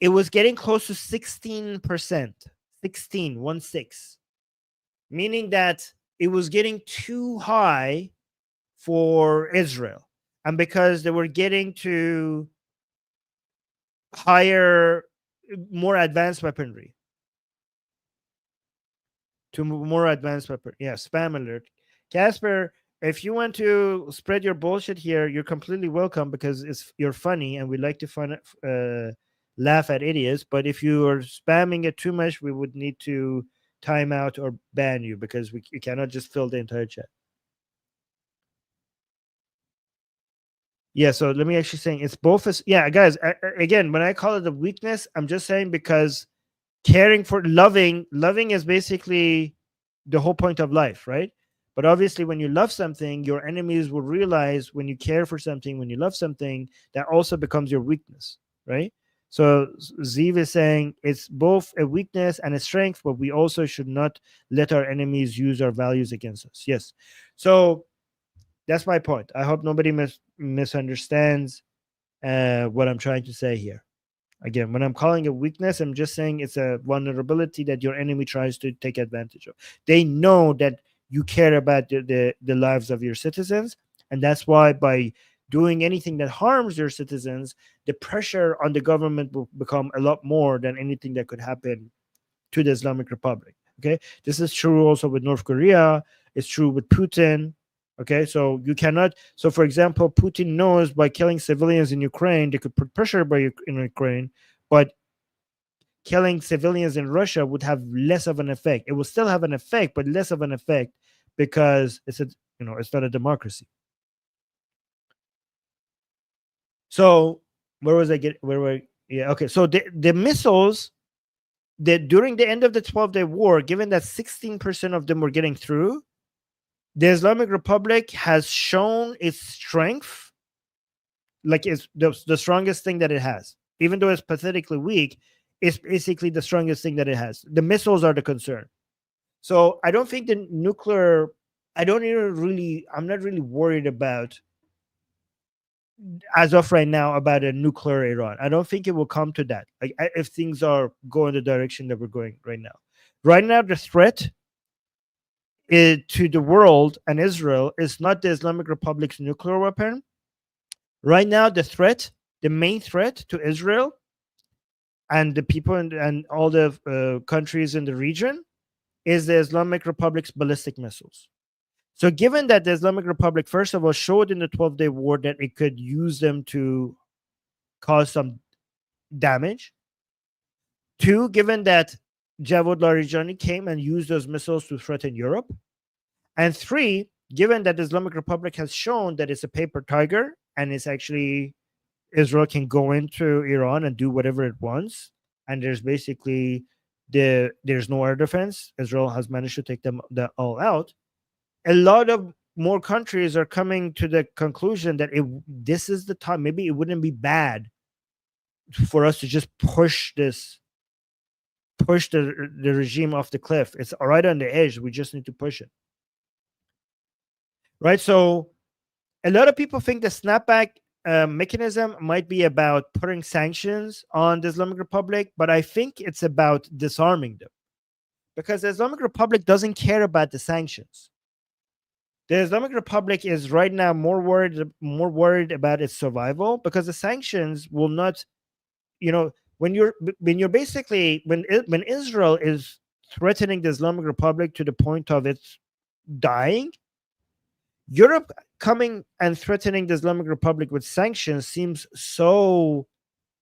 it was getting close to 16%, 16, meaning that it was getting too high for Israel. And because they were getting to more advanced weaponry. Yeah, spam alert. Casper, if you want to spread your bullshit here, you're completely welcome, because you're funny and we like to laugh at idiots. But if you are spamming it too much, we would need to time out or ban you, because we cannot just fill the entire chat. Yeah, so let me actually saying it's both as, yeah, guys, again, when I call it a weakness, I'm just saying because caring for loving is basically the whole point of life, right? But obviously when you love something, your enemies will realize when you care for something, when you love something, that also becomes your weakness, right? So Ziv is saying it's both a weakness and a strength, but we also should not let our enemies use our values against us. Yes. So that's my point. I hope nobody misunderstands what I'm trying to say here. Again, when I'm calling a weakness, I'm just saying it's a vulnerability that your enemy tries to take advantage of. They know that you care about the lives of your citizens, and that's why by doing anything that harms your citizens, the pressure on the government will become a lot more than anything that could happen to the Islamic Republic. Okay, this is true also with North Korea. It's true with Putin. Okay, so you cannot. So, for example, Putin knows by killing civilians in Ukraine, they could put pressure in Ukraine, but killing civilians in Russia would have less of an effect. It will still have an effect, but less of an effect, because it's it's not a democracy. So where was I get? Where were? Yeah, okay. So the missiles that during the end of the 12-day war, given that 16% of them were getting through, the Islamic Republic has shown its strength, like it's the strongest thing that it has. Even though it's pathetically weak, it's basically the strongest thing that it has. The missiles are the concern. So I don't think the nuclear, I'm not really worried about as of right now about a nuclear Iran. I don't think it will come to that. Like if things are going the direction that we're going right now. Right now, the threat to the world and Israel is not the Islamic Republic's nuclear weapon. Right now, the main threat to Israel and the people and all the countries in the region is the Islamic Republic's ballistic missiles. So, given that the Islamic Republic, first of all, showed in the 12-day war that it could use them to cause some damage. Two, given that Javad Larijani came and used those missiles to threaten Europe. And three, given that the Islamic Republic has shown that it's a paper tiger and it's actually Israel can go into Iran and do whatever it wants, and there's basically there's no air defense. Israel has managed to take them all out. A lot of more countries are coming to the conclusion that this is the time. Maybe it wouldn't be bad for us to just push the regime off the cliff. It's right on the edge. We just need to push it. Right. So a lot of people think the snapback mechanism might be about putting sanctions on the Islamic Republic, but I think it's about disarming them, because the Islamic Republic doesn't care about the sanctions. The Islamic Republic is right now more worried about its survival, because the sanctions will not, when you're basically when Israel is threatening the Islamic Republic to the point of its dying, Europe coming and threatening the Islamic Republic with sanctions seems so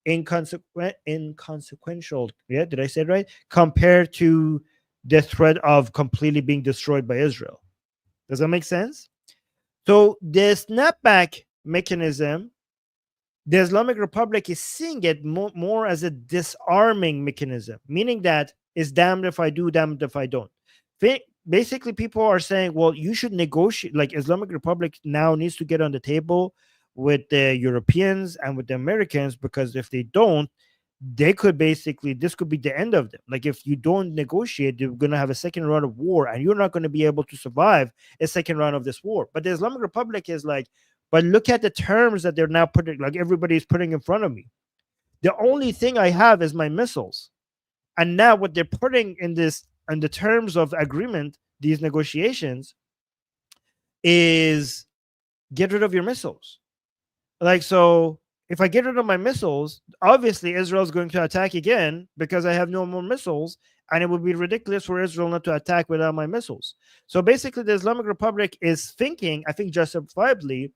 inconsequential. Yeah, did I say it right? Compared to the threat of completely being destroyed by Israel. Does that make sense? So the snapback mechanism, the Islamic Republic is seeing it more as a disarming mechanism, meaning that it's damned if I do, damned if I don't. Basically, people are saying, well, you should negotiate. Like, Islamic Republic now needs to get on the table with the Europeans and with the Americans, because if they don't, this could be the end of them. Like, if you don't negotiate, you're going to have a second round of war, and you're not going to be able to survive a second round of this war. But the Islamic Republic is like, but look at the terms that they're now putting, like everybody's putting in front of me. The only thing I have is my missiles. And now what they're putting in the terms of agreement, these negotiations, is get rid of your missiles. Like, so if I get rid of my missiles, obviously Israel's going to attack again because I have no more missiles, and it would be ridiculous for Israel not to attack without my missiles. So basically, the Islamic Republic is thinking, I think justifiably,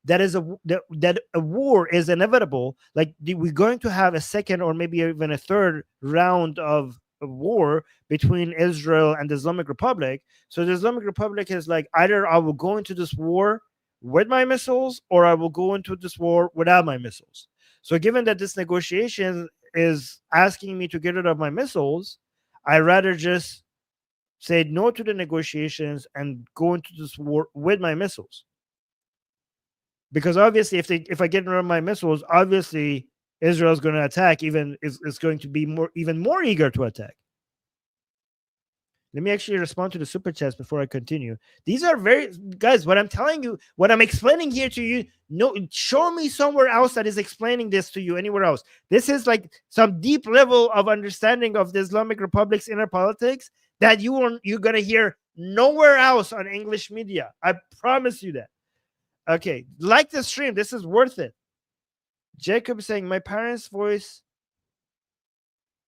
that a war is inevitable. Like, we're going to have a second or maybe even a third round of war between Israel and the Islamic Republic. So the Islamic Republic is like, either I will go into this war with my missiles, or I will go into this war without my missiles. So given that this negotiation is asking me to get rid of my missiles, I rather just say no to the negotiations and go into this war with my missiles. Because obviously, if I get rid of my missiles, obviously Israel is going to attack. Is going to be even more eager to attack. Let me actually respond to the super chats before I continue. These are guys. What I'm telling you, what I'm explaining here to you, no, show me somewhere else that is explaining this to you anywhere else. This is like some deep level of understanding of the Islamic Republic's inner politics that you're gonna hear nowhere else on English media. I promise you that. Okay, like the stream. This is worth it. Jacob saying, my parents' voice.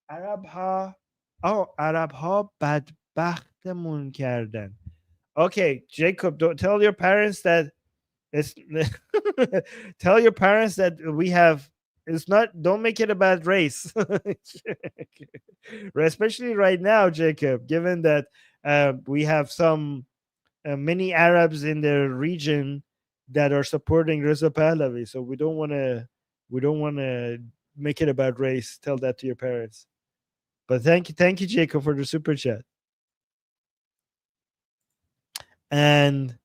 Arab ha. Oh, Arab ha بدبختمون کردن. Okay, Jacob, don't tell your parents that it's tell your parents that we have, it's not, don't make it about race. Especially right now, Jacob, given that we have some many Arabs in the region that are supporting Reza Pahlavi, so we don't want to make it about race. Tell that to your parents. But thank you, Jacob, for the super chat. And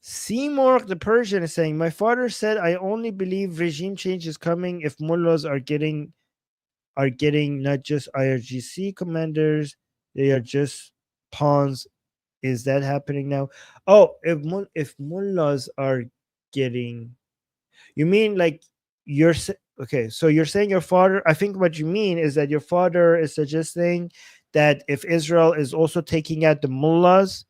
Seymour the Persian is saying, my father said, I only believe regime change is coming if mullahs are getting not just IRGC commanders, they are just pawns. Is that happening now? Oh, if mullahs are getting, You mean like okay? So you're saying your father? I think what you mean is that your father is suggesting that if Israel is also taking out the mullahs,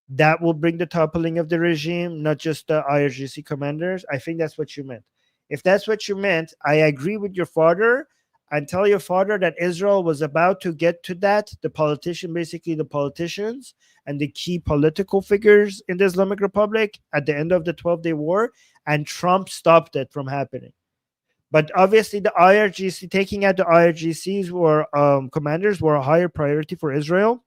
that will bring the toppling of the regime, not just the IRGC commanders. I think that's what you meant. If that's what you meant, I agree with your father and tell your father that Israel was about to get to that. Basically the politicians and the key political figures in the Islamic Republic at the end of the 12-day war, and Trump stopped it from happening. But obviously, the IRGC taking out the IRGCs were commanders were a higher priority for Israel,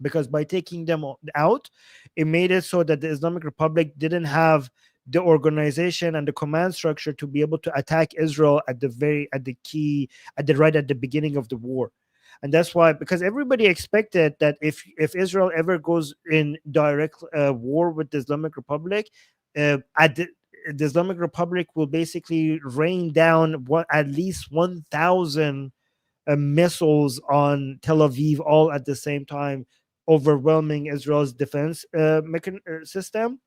because by taking them out, it made it so that the Islamic Republic didn't have the organization and the command structure to be able to attack Israel at the beginning of the war. And that's why, because everybody expected that if Israel ever goes in direct war with the Islamic Republic, the Islamic Republic will basically rain down at least 1,000 missiles on Tel Aviv all at the same time, overwhelming Israel's defense system.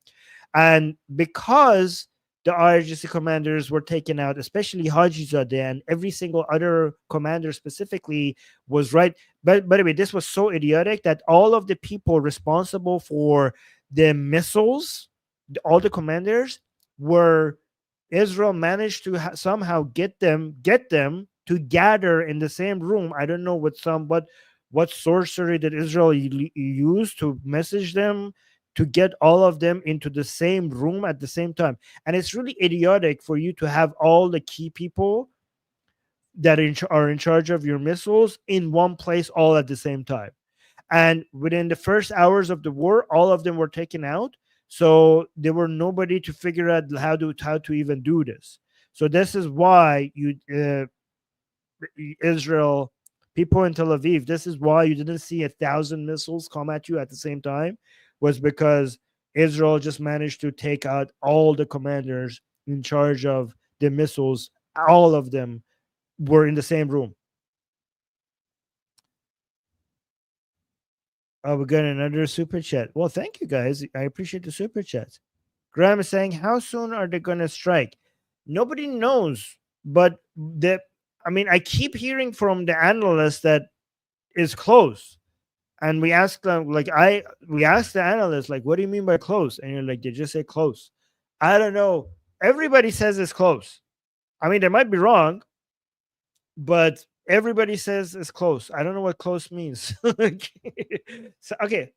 And because the IRGC commanders were taken out, especially Hajizadeh, and every single other commander specifically was right. But by the way, this was so idiotic that all of the people responsible for the missiles, all the commanders, were Israel managed to somehow get them to gather in the same room. I don't know what sorcery that Israel used to message them to get all of them into the same room at the same time. And it's really idiotic for you to have all the key people that are in charge of your missiles in one place all at the same time. And within the first hours of the war, all of them were taken out. So there were nobody to figure out how to even do this. So this is why Israel, people in Tel Aviv, this is why you didn't see 1,000 missiles come at you at the same time, was because Israel just managed to take out all the commanders in charge of the missiles. All of them were in the same room. Oh, we got another super chat. Well, thank you guys. I appreciate the super chats. Graham is saying, how soon are they going to strike? Nobody knows. But I keep hearing from the analysts that is close. And we ask them, we ask the analysts, like, what do you mean by close? And you're like, they just say close. I don't know. Everybody says it's close. I mean, they might be wrong, but everybody says it's close. I don't know what close means. So, okay.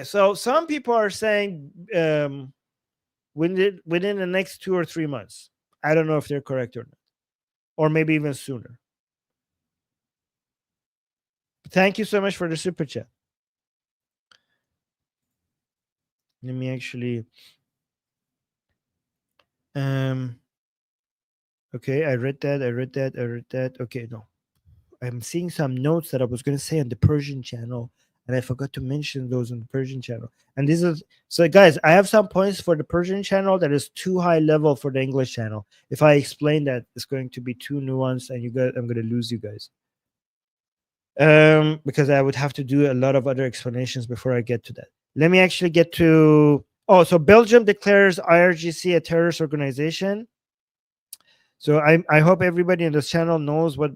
So some people are saying within the next 2 or 3 months. I don't know if they're correct or not, or maybe even sooner. Thank you so much for the super chat. Let me actually. Okay, I read that. Okay, no. I'm seeing some notes that I was going to say on the Persian channel, and I forgot to mention those on the Persian channel. And this is so, guys. I have some points for the Persian channel that is too high level for the English channel. If I explain that, it's going to be too nuanced, and I'm going to lose you guys. Because I would have to do a lot of other explanations before I get to that. Let me actually get to. Oh, so Belgium declares IRGC a terrorist organization. So I hope everybody in this channel knows what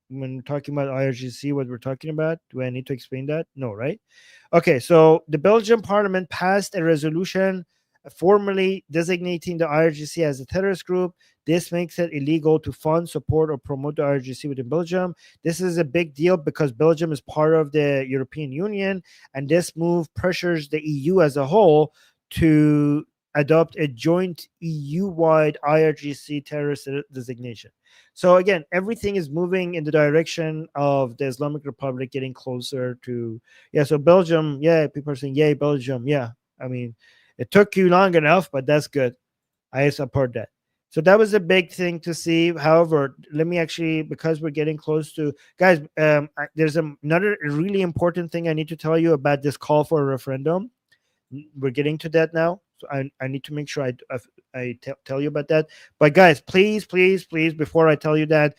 when talking about IRGC, what we're talking about. Do I need to explain that? No, right? Okay, so the Belgian parliament passed a resolution formally designating the IRGC as a terrorist group. This makes it illegal to fund, support, or promote the IRGC within Belgium. This is a big deal because Belgium is part of the European Union, and this move pressures the EU as a whole to adopt a joint EU-wide IRGC terrorist designation. So again, everything is moving in the direction of the Islamic Republic getting closer to, so Belgium, people are saying, yay, Belgium. Yeah, I mean, it took you long enough, but that's good. I support that. So that was a big thing to see. However, let me actually, because we're getting close to, guys, there's another really important thing I need to tell you about this call for a referendum. We're getting to that now. So I need to make sure I tell you about that. But guys, please, before I tell you that,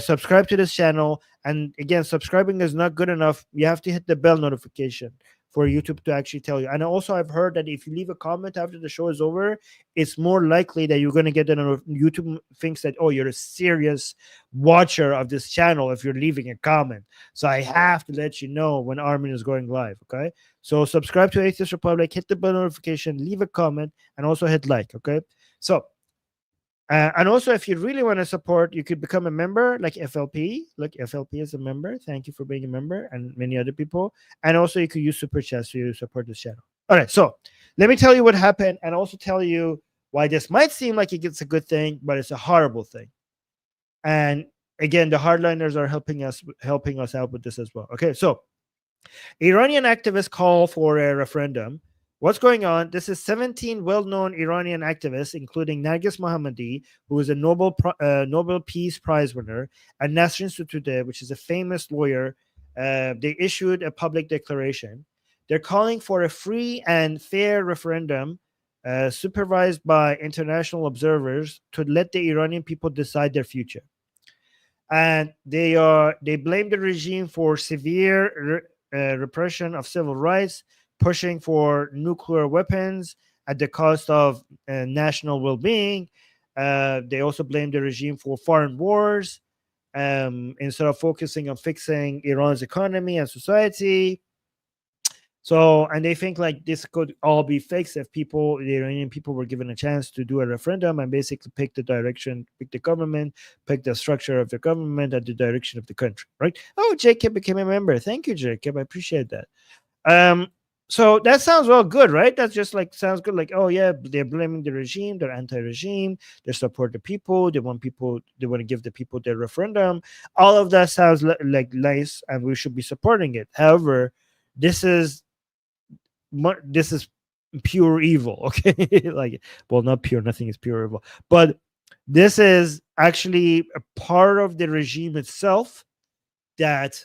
subscribe to this channel. And again, subscribing is not good enough. You have to hit the bell notification for YouTube to actually tell you. And also, I've heard that if you leave a comment after the show is over, it's more likely that you're going to get that. YouTube thinks that, oh, you're a serious watcher of this channel if you're leaving a comment. So I have to let you know when Armin is going live. Okay. So subscribe to Atheist Republic, hit the bell notification, leave a comment, and also hit like. Okay. So, and also, if you really want to support, you could become a member like FLP. Look, FLP is a member. Thank you for being a member, and many other people. And also, you could use Super Chats to support this channel. All right, so let me tell you what happened, and also tell you why this might seem like it's a good thing, but it's a horrible thing. And again, the hardliners are helping us out with this as well. Okay, so Iranian activists call for a referendum. What's going on? This is 17 well-known Iranian activists, including Nargis Mohammadi, who is a Nobel Peace Prize winner, and Nasrin Sotoudeh, which is a famous lawyer. They issued a public declaration. They're calling for a free and fair referendum, supervised by international observers, to let the Iranian people decide their future. And they blame the regime for severe repression of civil rights, pushing for nuclear weapons at the cost of national well-being. They also blame the regime for foreign wars, instead of focusing on fixing Iran's economy and society. So, and they think like this could all be fixed if the Iranian people were given a chance to do a referendum and basically pick the direction, pick the government, pick the structure of the government and the direction of the country, right? Oh, Jacob became a member. Thank you, Jacob. I appreciate that. So that sounds all good, right? That's just like sounds good. Like, oh yeah, they're blaming the regime, they're anti-regime, they support the people, they want to give the people their referendum. All of that sounds like nice, and we should be supporting it. However, this is pure evil. Okay, like, well, not pure, nothing is pure evil, but this is actually a part of the regime itself that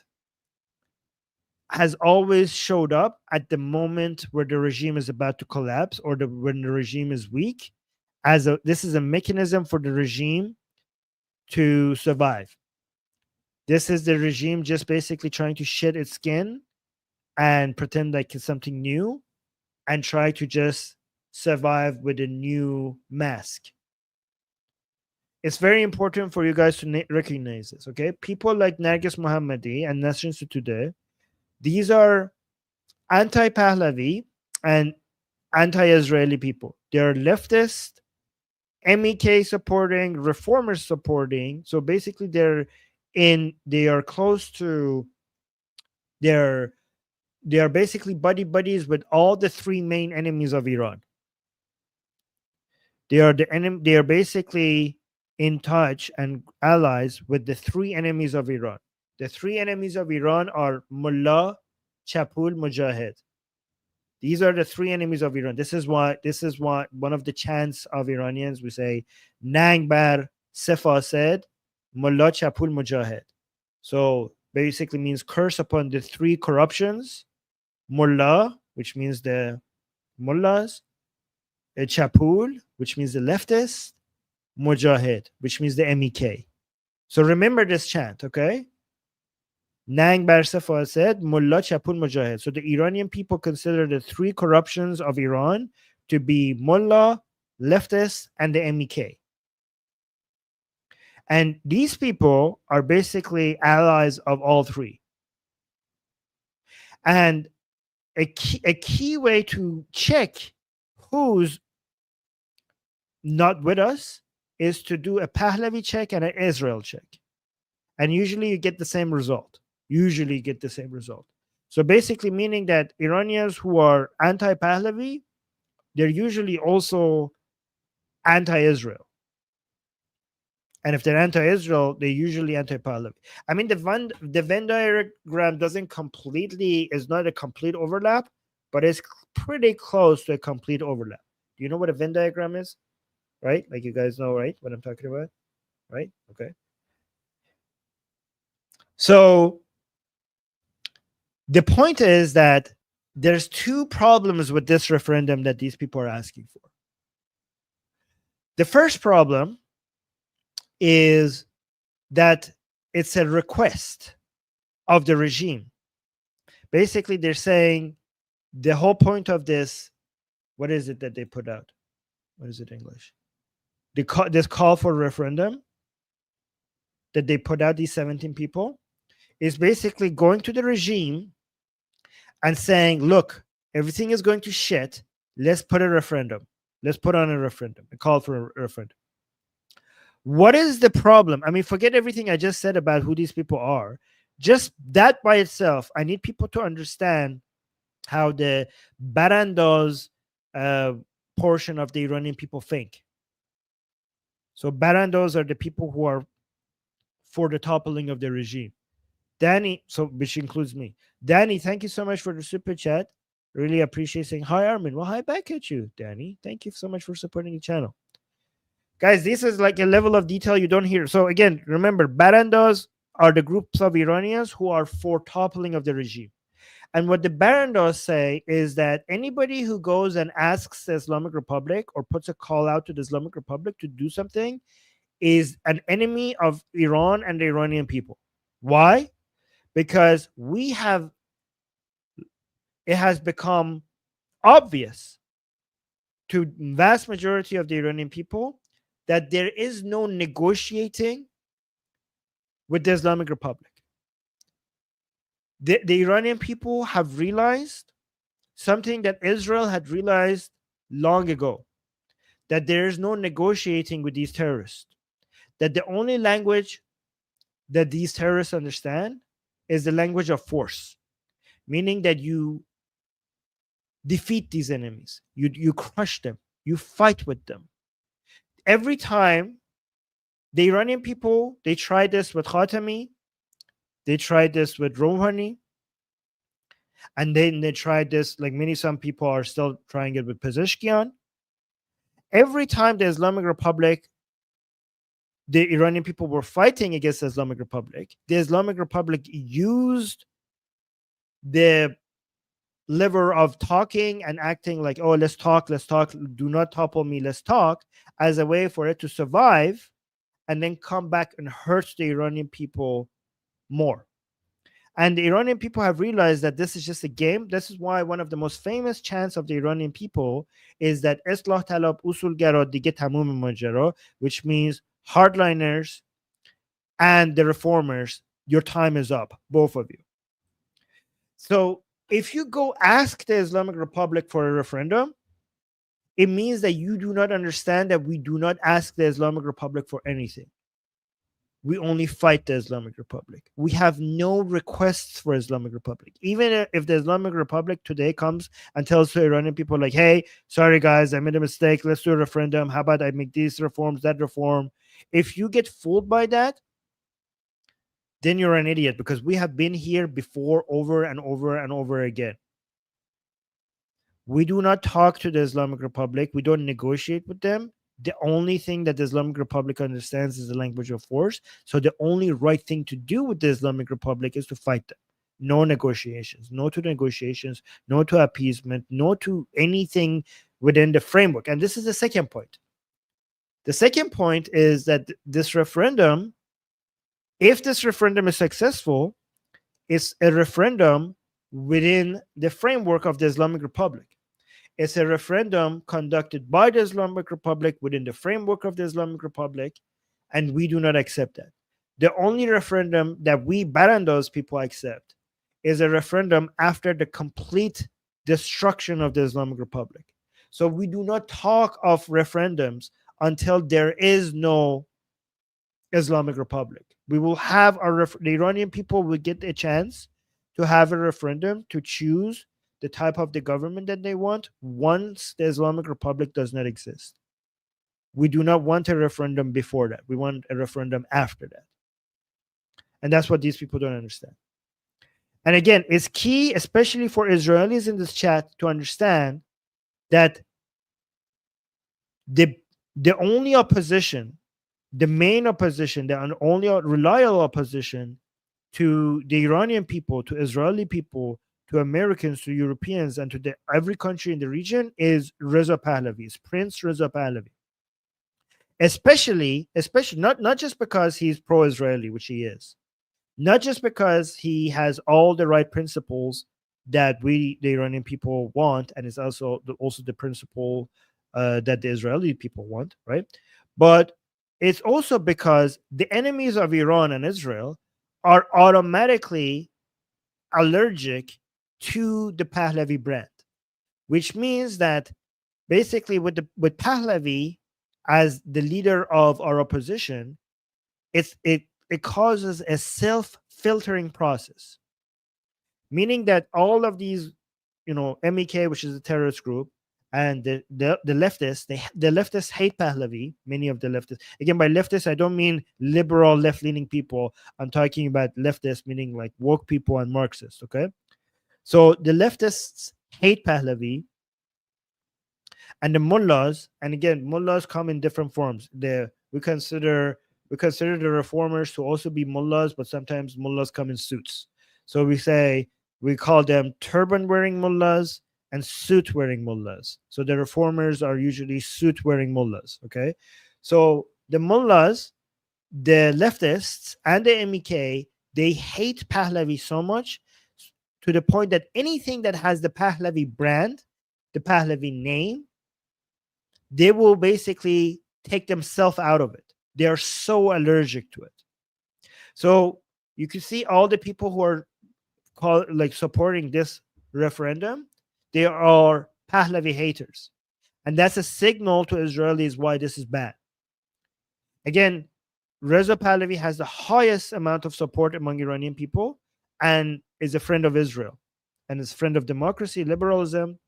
has always showed up at the moment where the regime is about to collapse, or when the regime is weak. This is a mechanism for the regime to survive. This is the regime just basically trying to shed its skin and pretend like it's something new, and try to just survive with a new mask. It's very important for you guys to recognize this, okay? People like Nargis Mohammadi and Nasrin Sotoudeh, these are anti-Pahlavi and anti-Israeli people. They're leftist, MEK supporting, reformers supporting. So basically, they are close to, they are basically buddies with all the three main enemies of Iran. They are basically in touch and allies with the three enemies of Iran. The three enemies of Iran are Mullah, Chapul, Mujahid. These are the three enemies of Iran. This is what one of the chants of Iranians, we say, Nang bar Sefased, Mullah, Chapul, Mujahid. So basically means curse upon the three corruptions. Mullah, which means the mullahs, Chapul, which means the leftists, Mujahid, which means the MEK. So remember this chant, okay? Nang bar Sefased, Mullah, Chapul, Mujahid. So the Iranian people consider the three corruptions of Iran to be Mullah, leftists, and the MEK. And these people are basically allies of all three. And a key way to check who's not with us is to do a Pahlavi check and an Israel check. And usually you get the same result. So basically meaning that Iranians who are anti-Pahlavi, they're usually also anti-Israel. And if they're anti-Israel, they're usually anti-Pahlavi. I mean, the Venn diagram is not a complete overlap, but it's pretty close to a complete overlap. Do you know what a Venn diagram is? Right? Like, you guys know, right, what I'm talking about? Right? Okay. So the point is that there's two problems with this referendum that these people are asking for. The first problem is that it's a request of the regime. Basically, they're saying the whole point of this, what is it that they put out? What is it in English? This call for referendum that they put out, these 17 people, is basically going to the regime and saying, look, everything is going to shit. Let's put a referendum. Let's put on a referendum, a call for a referendum. What is the problem? I mean, forget everything I just said about who these people are. Just that by itself, I need people to understand how the Barandos portion of the Iranian people think. So Barandos are the people who are for the toppling of the regime. Danny, so which includes me. Danny, thank you so much for the super chat. Really appreciate saying hi, Armin. Well, hi back at you, Danny. Thank you so much for supporting the channel. Guys, this is like a level of detail you don't hear. So again, remember, Barandos are the groups of Iranians who are for toppling of the regime. And what the Barandos say is that anybody who goes and asks the Islamic Republic or puts a call out to the Islamic Republic to do something is an enemy of Iran and the Iranian people. Why? Because it has become obvious to vast majority of the Iranian people that there is no negotiating with the Islamic Republic. The Iranian people have realized something that Israel had realized long ago, that there is no negotiating with these terrorists, that the only language that these terrorists understand is the language of force, meaning that you defeat these enemies, you crush them, you fight with them. Every time the Iranian people, they tried this with Khatami, they tried this with Rouhani, and then they tried this, like some people are still trying it with Pezeshkian. Every time the Islamic Republic, the Iranian people were fighting against the Islamic Republic used the lever of talking and acting like, oh, let's talk, do not topple me, let's talk, as a way for it to survive and then come back and hurt the Iranian people more. And the Iranian people have realized that this is just a game. This is why one of the most famous chants of the Iranian people is that Islah talab usulgara dige tamum majara, which means hardliners and the reformers, your time is up, both of you. So if you go ask the Islamic Republic for a referendum, it means that you do not understand that we do not ask the Islamic Republic for anything. We only fight the Islamic Republic. We have no requests for Islamic Republic. Even if the Islamic Republic today comes and tells the Iranian people like, hey, sorry guys, I made a mistake. Let's do a referendum. How about I make these reforms, that reform? If you get fooled by that, then you're an idiot, because we have been here before over and over and over again. We do not talk to the Islamic Republic. We don't negotiate with them. The only thing that the Islamic Republic understands is the language of force. So the only right thing to do with the Islamic Republic is to fight them. No negotiations, no to negotiations, no to appeasement, no to anything within the framework. And this is the second point. The second point is that this referendum, if this referendum is successful, it's a referendum within the framework of the Islamic Republic. It's a referendum conducted by the Islamic Republic within the framework of the Islamic Republic, and we do not accept that. The only referendum that we Barandos people accept is a referendum after the complete destruction of the Islamic Republic. So we do not talk of referendums until there is no Islamic Republic. We will have the Iranian people will get a chance to have a referendum to choose the type of the government that they want once the Islamic Republic does not exist. We do not want a referendum before that. We want a referendum after that. And that's what these people don't understand. And again, it's key, especially for Israelis in this chat, to understand that the only opposition, the main opposition, the only reliable opposition to the Iranian people, to Israeli people, to Americans, to Europeans, and to every country in the region is Reza Pahlavi, is Prince Reza Pahlavi. Especially not just because he's pro-Israeli, which he is, not just because he has all the right principles that we, the Iranian people, want, and it's also the principle that the Israeli people want, right? But it's also because the enemies of Iran and Israel are automatically allergic to the Pahlavi brand, which means that basically with Pahlavi as the leader of our opposition, it causes a self-filtering process, meaning that all of these, MEK, which is a terrorist group, and the leftists, the leftists hate Pahlavi. Many of the leftists, again, by leftists I don't mean liberal left-leaning people. I'm talking about leftists, meaning like woke people and Marxists. Okay, so the leftists hate Pahlavi, and the mullahs, and again, mullahs come in different forms. We consider the reformers to also be mullahs, but sometimes mullahs come in suits. So we call them turban wearing mullahs and suit wearing mullahs. So the reformers are usually suit wearing mullahs. Okay, so the mullahs, the leftists, and the MEK, they hate Pahlavi so much, to the point that anything that has the Pahlavi brand, the Pahlavi name, they will basically take themselves out of it. They are so allergic to it. So you can see all the people who are supporting this referendum, they are Pahlavi haters. And that's a signal to Israelis why this is bad. Again, Reza Pahlavi has the highest amount of support among Iranian people and is a friend of Israel and is a friend of democracy, liberalism,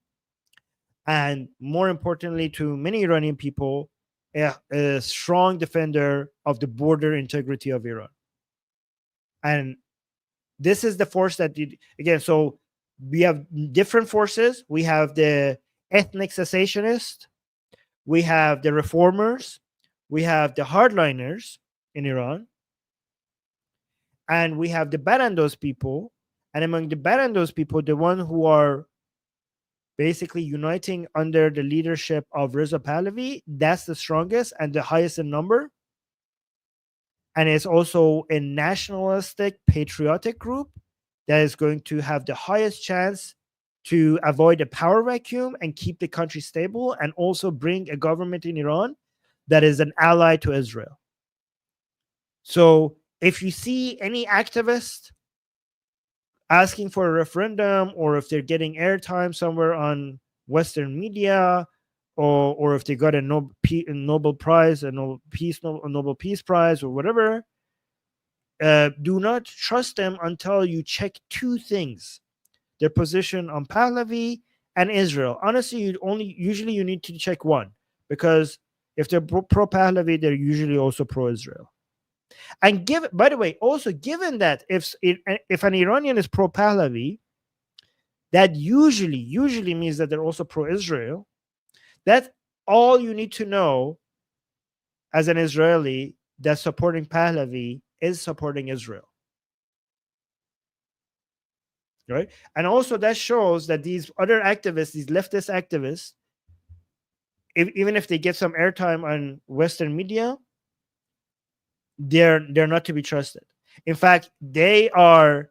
and more importantly to many Iranian people, a strong defender of the border integrity of Iran. And this is the force that again, so we have different forces. We have the ethnic cessationists, we have the reformers, we have the hardliners in Iran, and we have the Barandos people. And among the Barandos people, the one who are basically uniting under the leadership of Reza Pahlavi, that's the strongest and the highest in number. And it's also a nationalistic, patriotic group that is going to have the highest chance to avoid a power vacuum and keep the country stable, and also bring a government in Iran that is an ally to Israel. So if you see any activist asking for a referendum, or if they're getting airtime somewhere on Western media, or if they got a Nobel Prize, a Nobel Peace Prize, or whatever, do not trust them until you check two things: their position on Pahlavi and Israel. Honestly, usually you need to check one, because if they're pro Pahlavi, they're usually also pro Israel. And by the way, also given that if an Iranian is pro Pahlavi, that usually means that they're also pro Israel. That's all you need to know as an Israeli, that supporting Pahlavi is supporting Israel. Right? And also that shows that these other activists, these leftist activists, even if they get some airtime on Western media, they're not to be trusted. In fact, they are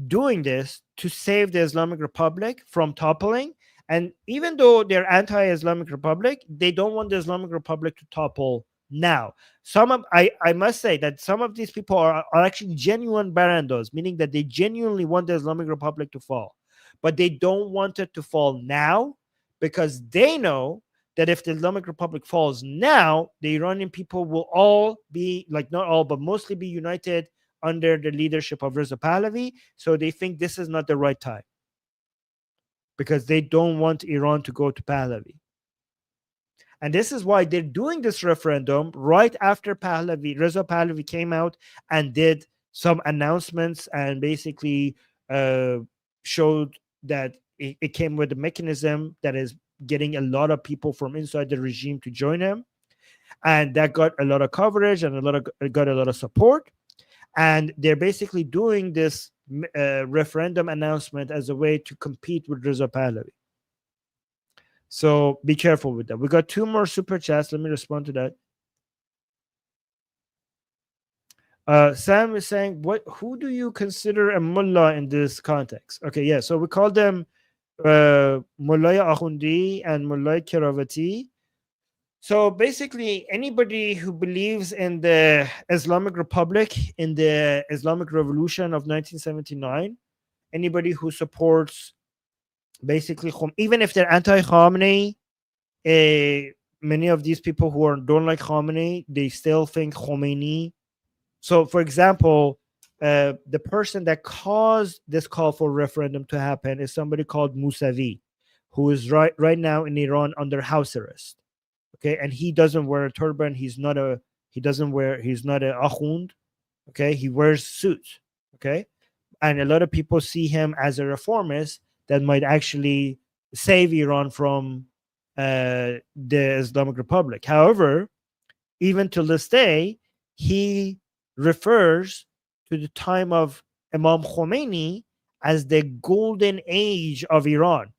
doing this to save the Islamic Republic from toppling. And even though they're anti-Islamic Republic, they don't want the Islamic Republic to topple now. I must say that some of these people are actually genuine barandos, meaning that they genuinely want the Islamic Republic to fall. But they don't want it to fall now, because they know that if the Islamic Republic falls now, the Iranian people will all be, like, not all, but mostly be united under the leadership of Reza Pahlavi. So they think this is not the right time, because they don't want Iran to go to Pahlavi. And this is why they're doing this referendum right after Reza Pahlavi came out and did some announcements, and basically showed that it came with a mechanism that is getting a lot of people from inside the regime to join him. And that got a lot of coverage and got a lot of support. And they're basically doing this referendum announcement as a way to compete with Reza Pahlavi. So be careful with that. We got 2 more super chats. Let me respond to that. Sam is saying, who do you consider a mullah in this context? Okay, yeah, so we call them Mullah Akhundi and Mullah Kiravati. So basically, anybody who believes in the Islamic Republic, in the Islamic Revolution of 1979, anybody who supports basically, even if they're anti-Khamenei, many of these people who don't like Khamenei, they still think Khomeini. So, for example, the person that caused this call for referendum to happen is somebody called Mousavi, who is right now in Iran under house arrest. Okay, and he doesn't wear a turban. He's not a akhund. Okay, he wears suits. Okay, and a lot of people see him as a reformist that might actually save Iran from the Islamic Republic. However, even to this day, he refers to the time of Imam Khomeini as the golden age of Iran.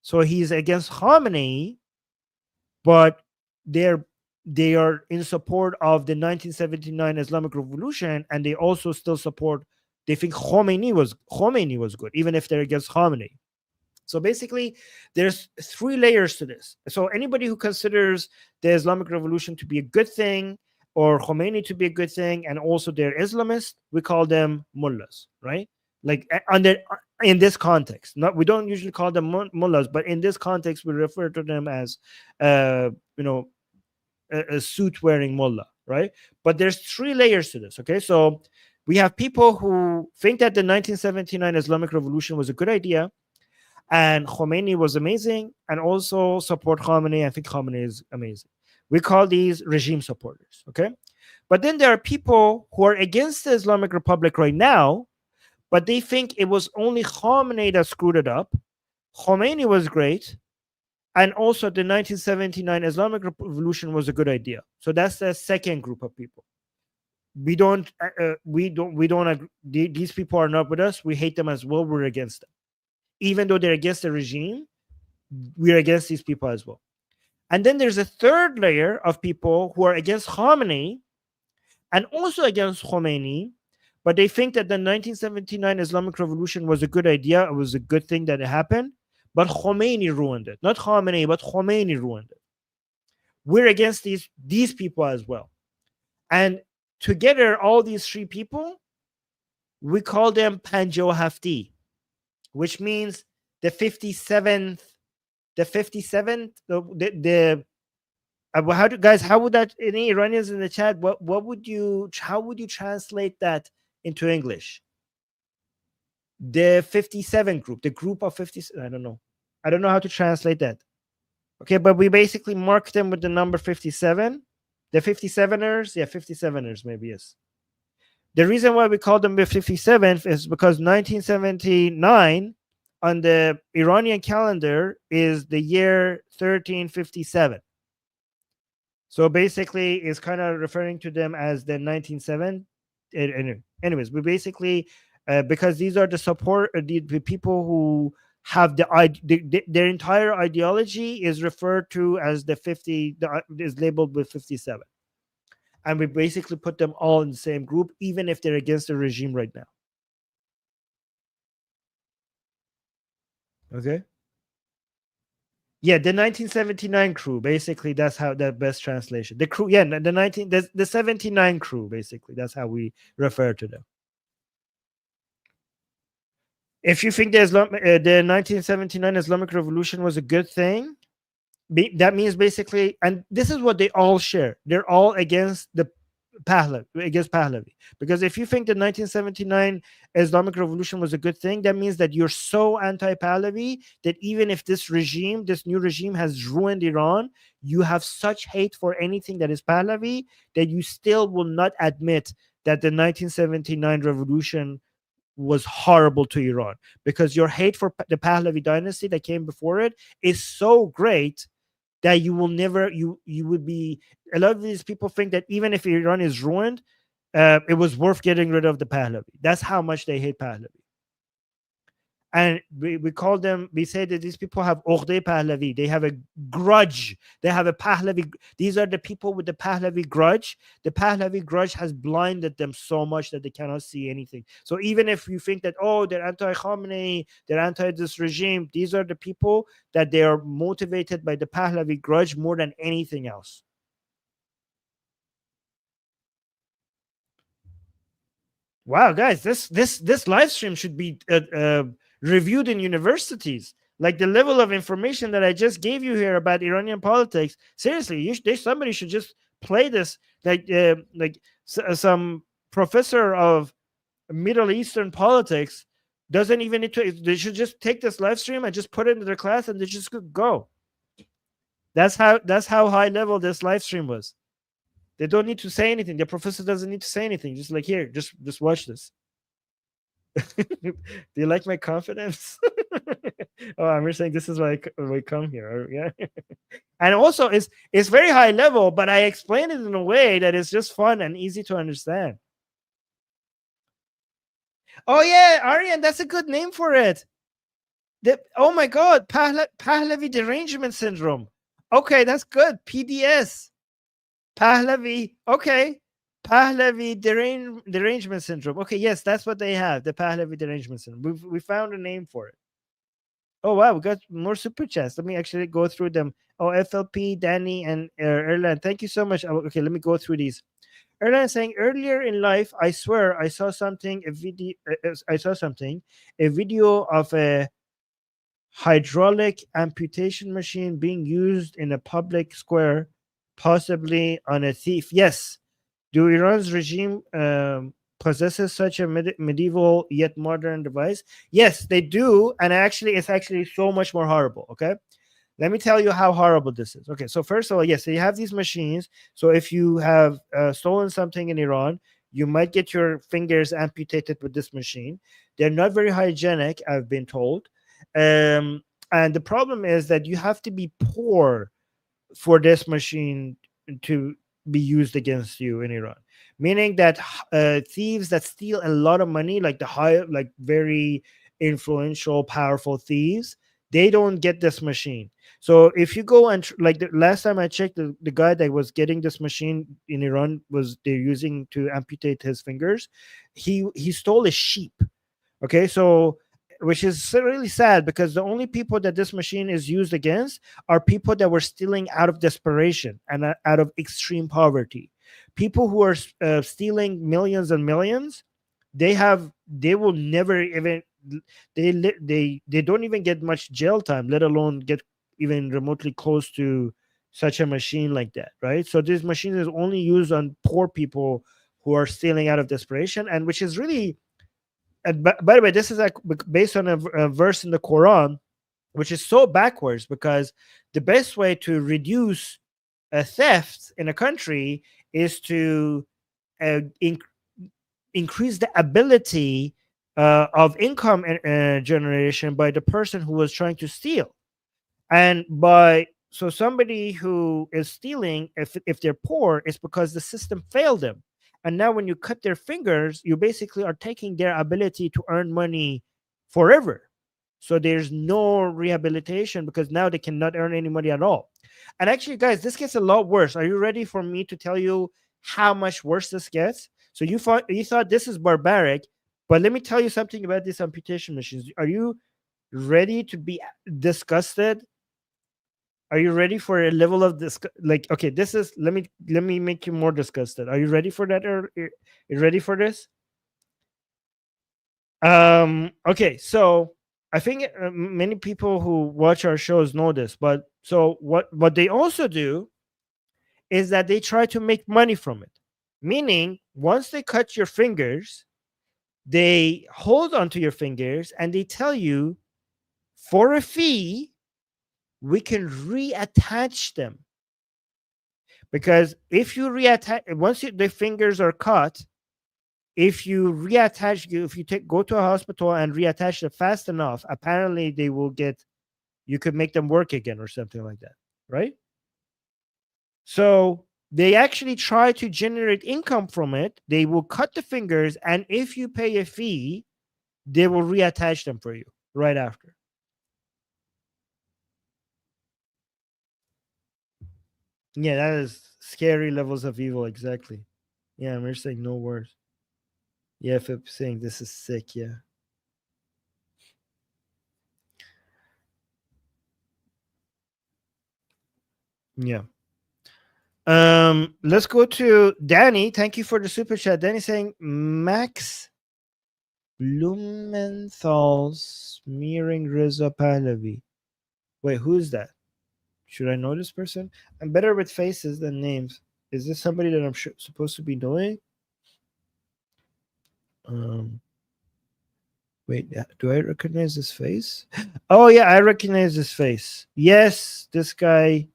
So he's against Khamenei, but they are in support of the 1979 Islamic Revolution, and they also still support. They think Khomeini was good, even if they're against Khamenei. So basically, there's three layers to this. So anybody who considers the Islamic Revolution to be a good thing, or Khomeini to be a good thing, and also they're Islamist, we call them mullahs, right? Like in this context, not we don't usually call them mullahs, but in this context, we refer to them as, you know, a suit wearing mullah, right? But there's three layers to this. Okay, so we have people who think that the 1979 Islamic Revolution was a good idea, and Khomeini was amazing, and also support Khamenei. I think Khamenei is amazing. We call these regime supporters. Okay, but then there are people who are against the Islamic Republic right now, but they think it was only Khamenei that screwed it up. Khomeini was great, and also the 1979 Islamic Revolution was a good idea. So that's the second group of people. We don't agree. These people are not with us. We hate them as well. We're against them, even though they're against the regime. We're against these people as well. And then there's a third layer of people who are against Khamenei and also against Khomeini, but they think that the 1979 Islamic Revolution was a good idea. It was a good thing that it happened, but Khomeini ruined it. Not Khamenei, but Khomeini ruined it. We're against these people as well. And together, all these three people, we call them Panjo Hafti, which means the 57th, how would that, any Iranians in the chat, how would you translate that into English? The 57 group, the group of 50, I don't know how to translate that. Okay, but we basically mark them with the number 57. The 57ers, 57ers maybe, yes. The reason why we call them the 57th is because 1979 on the Iranian calendar is the year 1357. So basically, it's kind of referring to them as the 1907. Anyways, we basically, because these are the people who have their entire ideology is referred to as the 50, is labeled with 57. And we basically put them all in the same group, even if they're against the regime right now. Okay. Yeah, the 1979 crew. Basically, that's how the best translation. The crew, yeah, the 79 crew. Basically, that's how we refer to them. If you think the 1979 Islamic Revolution was a good thing, that means basically, and this is what they all share. They're all against the Pahlavi. Because if you think the 1979 Islamic Revolution was a good thing, that means that you're so anti-Pahlavi that even if this new regime has ruined Iran, you have such hate for anything that is Pahlavi that you still will not admit that the 1979 revolution was horrible to Iran, because your hate for the Pahlavi dynasty that came before it is so great that you will never, you would be, a lot of these people think that even if Iran is ruined, it was worth getting rid of the Pahlavi. That's how much they hate Pahlavi. And we call them, we say that these people have ughde Pahlavi. They have a grudge. They have a Pahlavi. These are the people with the Pahlavi grudge. The Pahlavi grudge has blinded them so much that they cannot see anything. So even if you think that, oh, they're anti-Khamenei, they're anti this regime, these are the people that they are motivated by the Pahlavi grudge more than anything else. Wow, guys, this live stream should be reviewed in universities. Like the level of information that I just gave you here about Iranian politics. Seriously, somebody should just play this. Like some professor of Middle Eastern politics doesn't even need to. They should just take this live stream and just put it into their class, and they just could go. That's how high level this live stream was. They don't need to say anything. The professor doesn't need to say anything. Just like, here, just watch this. Do you like my confidence? Oh, I'm just saying this is why I come here. Yeah. And also it's very high level, but I explain it in a way that is just fun and easy to understand. Oh yeah, Aryan, that's a good name for it. Oh my god, Pahlavi derangement syndrome. Okay, that's good. PDS. Pahlavi. Okay. Pahlavi derangement syndrome. Okay, yes, that's what they have. The Pahlavi derangement syndrome. We found a name for it. Oh wow, we got more super chats. Let me actually go through them. Oh, FLP, Danny, and Erlan. Thank you so much. Okay, let me go through these. Erlan saying, earlier in life, I swear I saw something. A video of a hydraulic amputation machine being used in a public square, possibly on a thief. Yes. Do Iran's regime possesses such a medieval yet modern device? Yes, they do. And actually, it's actually so much more horrible. Okay. Let me tell you how horrible this is. Okay. So, first of all, yes, they have these machines. So, if you have stolen something in Iran, you might get your fingers amputated with this machine. They're not very hygienic, I've been told. And the problem is that you have to be poor for this machine to be used against you in Iran. Meaning that thieves that steal a lot of money, like like very influential, powerful thieves, they don't get this machine. So if you go and like the last time I checked, the guy that was getting this machine in Iran was they're using to amputate his fingers. He stole a sheep. Okay, so which is really sad because the only people that this machine is used against are people that were stealing out of desperation and out of extreme poverty. People who are stealing millions and millions, they will never even they don't even get much jail time, let alone get even remotely close to such a machine like that, right? So this machine is only used on poor people who are stealing out of desperation, and which is really, and by the way, this is like based on a verse in the Quran, which is so backwards because the best way to reduce a theft in a country is to uh, in- increase the ability of income generation by the person who was trying to steal. And by so somebody who is stealing, if they're poor, it's because the system failed them. And now when you cut their fingers, you basically are taking their ability to earn money forever. So there's no rehabilitation because now they cannot earn any money at all. And actually, guys, this gets a lot worse. Are you ready for me to tell you how much worse this gets? So you thought this is barbaric, but let me tell you something about these amputation machines. Are you ready to be disgusted? Are you ready for a level of this? Like, okay, this is let me make you more disgusted. Are you ready for that? Or are you ready for this? Okay, so I think many people who watch our shows know this, but so what they also do is that they try to make money from it. Meaning, once they cut your fingers, they hold onto your fingers and they tell you, for a fee, we can reattach them. Because if you reattach, once the fingers are cut, if you reattach, if you go to a hospital and reattach them fast enough, apparently they will get, you could make them work again or something like that, right? So they actually try to generate income from it. They will cut the fingers, and if you pay a fee, they will reattach them for you. right after. Yeah, that is scary levels of evil. Exactly. Yeah, we're saying no words. Yeah, if I'm saying this is sick. Yeah. Yeah. Let's go to Danny. Thank you for the super chat. Danny saying Max Blumenthal smearing Reza Pahlavi. Wait, who's that? Should I know this person? I'm better with faces than names. Is this somebody that I'm supposed to be knowing? Um, wait, do I recognize this face? Oh yeah, I recognize this face. Yes, this guy.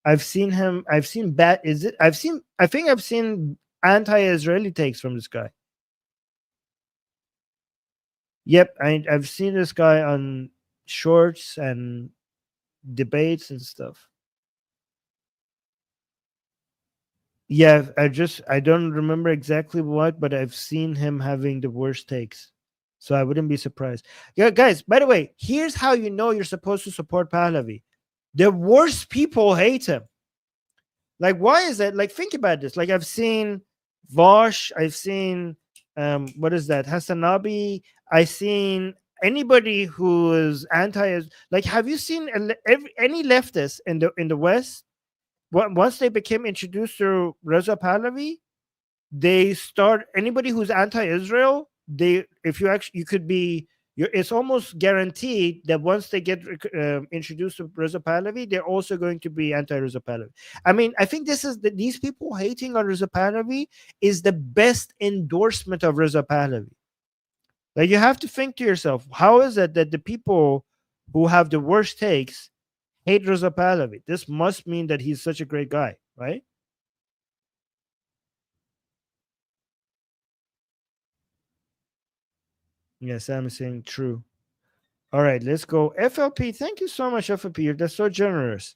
I've seen him. I've seen bad. Is it? I've seen. I think I've seen anti-Israeli takes from this guy. Yep, I've seen this guy on shorts and debates and stuff. Yeah, I don't remember exactly what, but I've seen him having the worst takes. So I wouldn't be surprised. Yeah, guys, by the way, here's how you know you're supposed to support Pahlavi. The worst people hate him. Like, why is that? Like, think about this. Like, I've seen Vosh, I've seen what is that? Hassanabi, I've seen anybody who is anti, like, have you seen any leftists in the West? Once they became introduced to Reza Pahlavi, they start anybody who's anti-Israel. They, if you actually, you could be. It's almost guaranteed that once they get introduced to Reza Pahlavi, they're also going to be anti-Reza Pahlavi. I mean, I think this is these people hating on Reza Pahlavi is the best endorsement of Reza Pahlavi. Like, you have to think to yourself, how is it that the people who have the worst takes hate Reza Pahlavi? This must mean that he's such a great guy, right? Yeah, Sam is saying true. All right, let's go. FLP, thank you so much, FLP. You're that's so generous.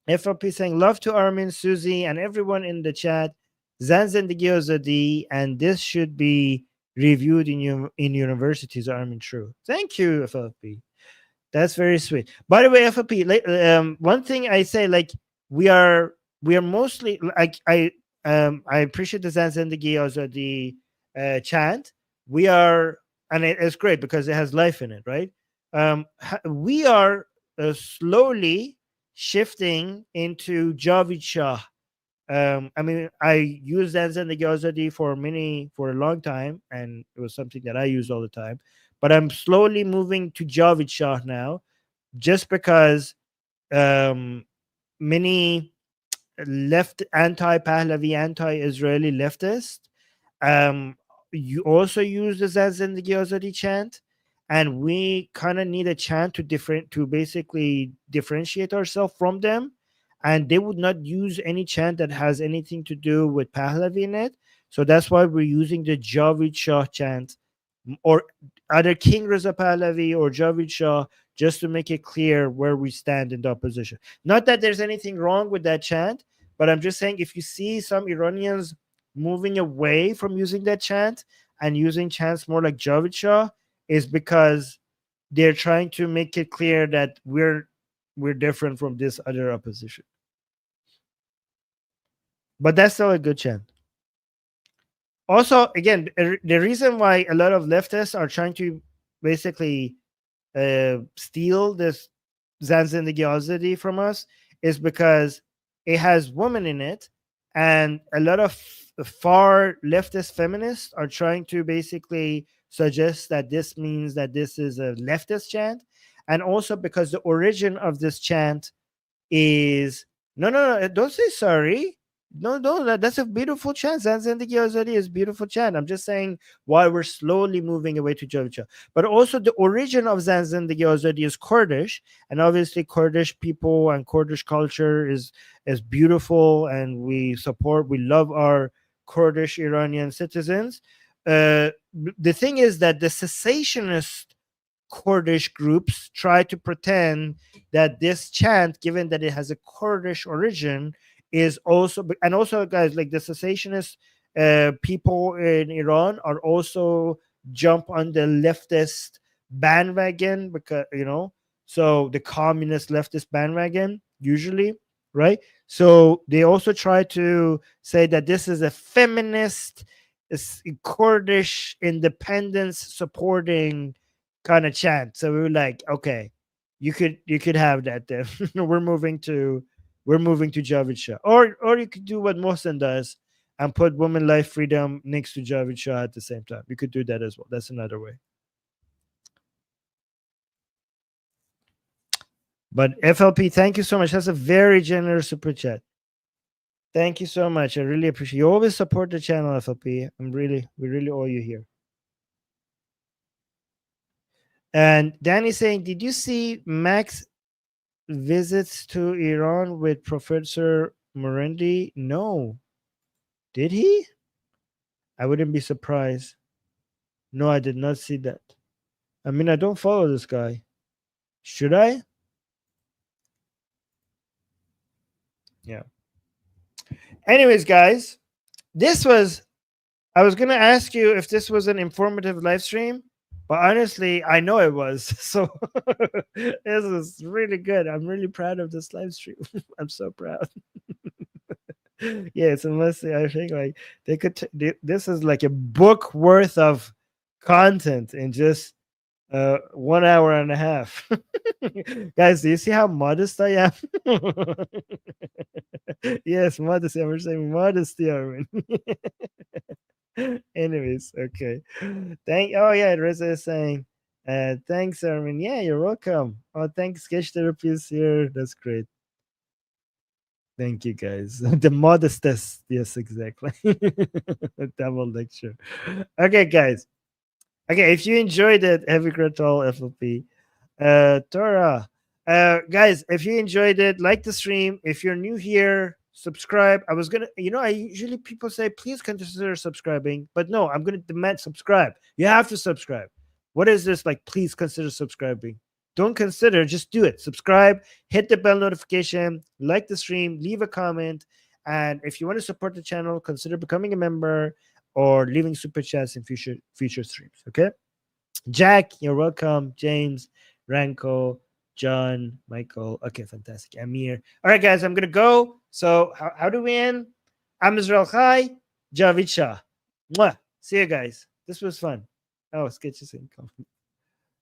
FLP saying love to Armin, Susie, and everyone in the chat. Zanzendegi Ozadi, and this should be reviewed in universities, Armin. True. Thank you, FLP. That's very sweet. By the way, FLP, one thing I say, like, we are mostly like I appreciate the Zanzendegi Ozadi chant. We are, and it's great because it has life in it, right? We are slowly shifting into Javid Shah. I mean, I used Zanzan the Gyozadi for a long time, and it was something that I used all the time. But I'm slowly moving to Javid Shah now, just because um, many left anti-Pahlavi, anti-Israeli leftists you also use the Zanzan the Gyozadi chant, and we kind of need a chant to basically differentiate ourselves from them, and they would not use any chant that has anything to do with Pahlavi in it. So that's why we're using the Javid Shah chant, or either King Reza Pahlavi or Javid Shah, just to make it clear where we stand in the opposition. Not that there's anything wrong with that chant, but I'm just saying, if you see some Iranians moving away from using that chant and using chants more like Javid Shah, is because they're trying to make it clear that we're different from this other opposition. But that's still a good chant. Also, again, the reason why a lot of leftists are trying to basically steal this Zanzindagi Azadi from us is because it has women in it, and a lot of far leftist feminists are trying to basically suggest that this means that this is a leftist chant, and also because the origin of this chant is no, don't say sorry. No, that's a beautiful chant. Zanzendegi Azadi is beautiful chant. I'm just saying why we're slowly moving away to Javicha. But also the origin of Zanzendegi Azadi is Kurdish, and obviously Kurdish people and Kurdish culture is beautiful, and we love our Kurdish Iranian citizens. The thing is that the cessationist Kurdish groups try to pretend that this chant, given that it has a Kurdish origin, is also, and also, guys, like the cessationist people in Iran are also jump on the leftist bandwagon, because so the communist leftist bandwagon usually, right? So they also try to say that this is a feminist, Kurdish independence supporting kind of chant. So we were like, okay, you could have that then. we're moving to Javid Shah, or you could do what Mohsen does and put women life freedom next to Javid Shah at the same time. You could do that as well. That's another way. But FLP, thank you so much. That's a very generous super chat. Thank you so much. I really appreciate you. Always support the channel, FLP. We really owe you here. And Danny saying, did you see Max visits to Iran with Professor Morendi? No. Did he? I wouldn't be surprised. No, I did not see that. I mean, I don't follow this guy. Should I? Yeah. Anyways, guys, I was going to ask you if this was an informative live stream, but honestly, I know it was. So this is really good. I'm really proud of this live stream. I'm so proud. Yes, unless I think like they could. This is like a book worth of content in just 1 hour and a half. Guys, do you see how modest I am? Yes, modesty. I'm saying modesty, Armin. Anyways, okay. Oh yeah, Reza is saying, thanks, Armin. Yeah, you're welcome. Oh, thanks, Sketch Therapy is here. That's great. Thank you, guys. The modestest. Yes, exactly. Double lecture. Okay, guys. Okay, if you enjoyed it, heavy critical FLP. Tora. Guys, if you enjoyed it, like the stream. If you're new here, subscribe. I was gonna, I usually people say please consider subscribing, but no, I'm gonna demand subscribe. You have to subscribe. What is this like? Please consider subscribing. Don't consider, just do it. Subscribe, hit the bell notification, like the stream, leave a comment, and if you want to support the channel, consider becoming a member or leaving super chats in future streams. Okay. Jack, you're welcome. James, Ranko, John, Michael. Okay, fantastic. Amir. All right, guys, I'm gonna go. So how do we end? I'm Israel Chai, Javid Shah. Mwah. See you guys. This was fun. Oh, sketches income.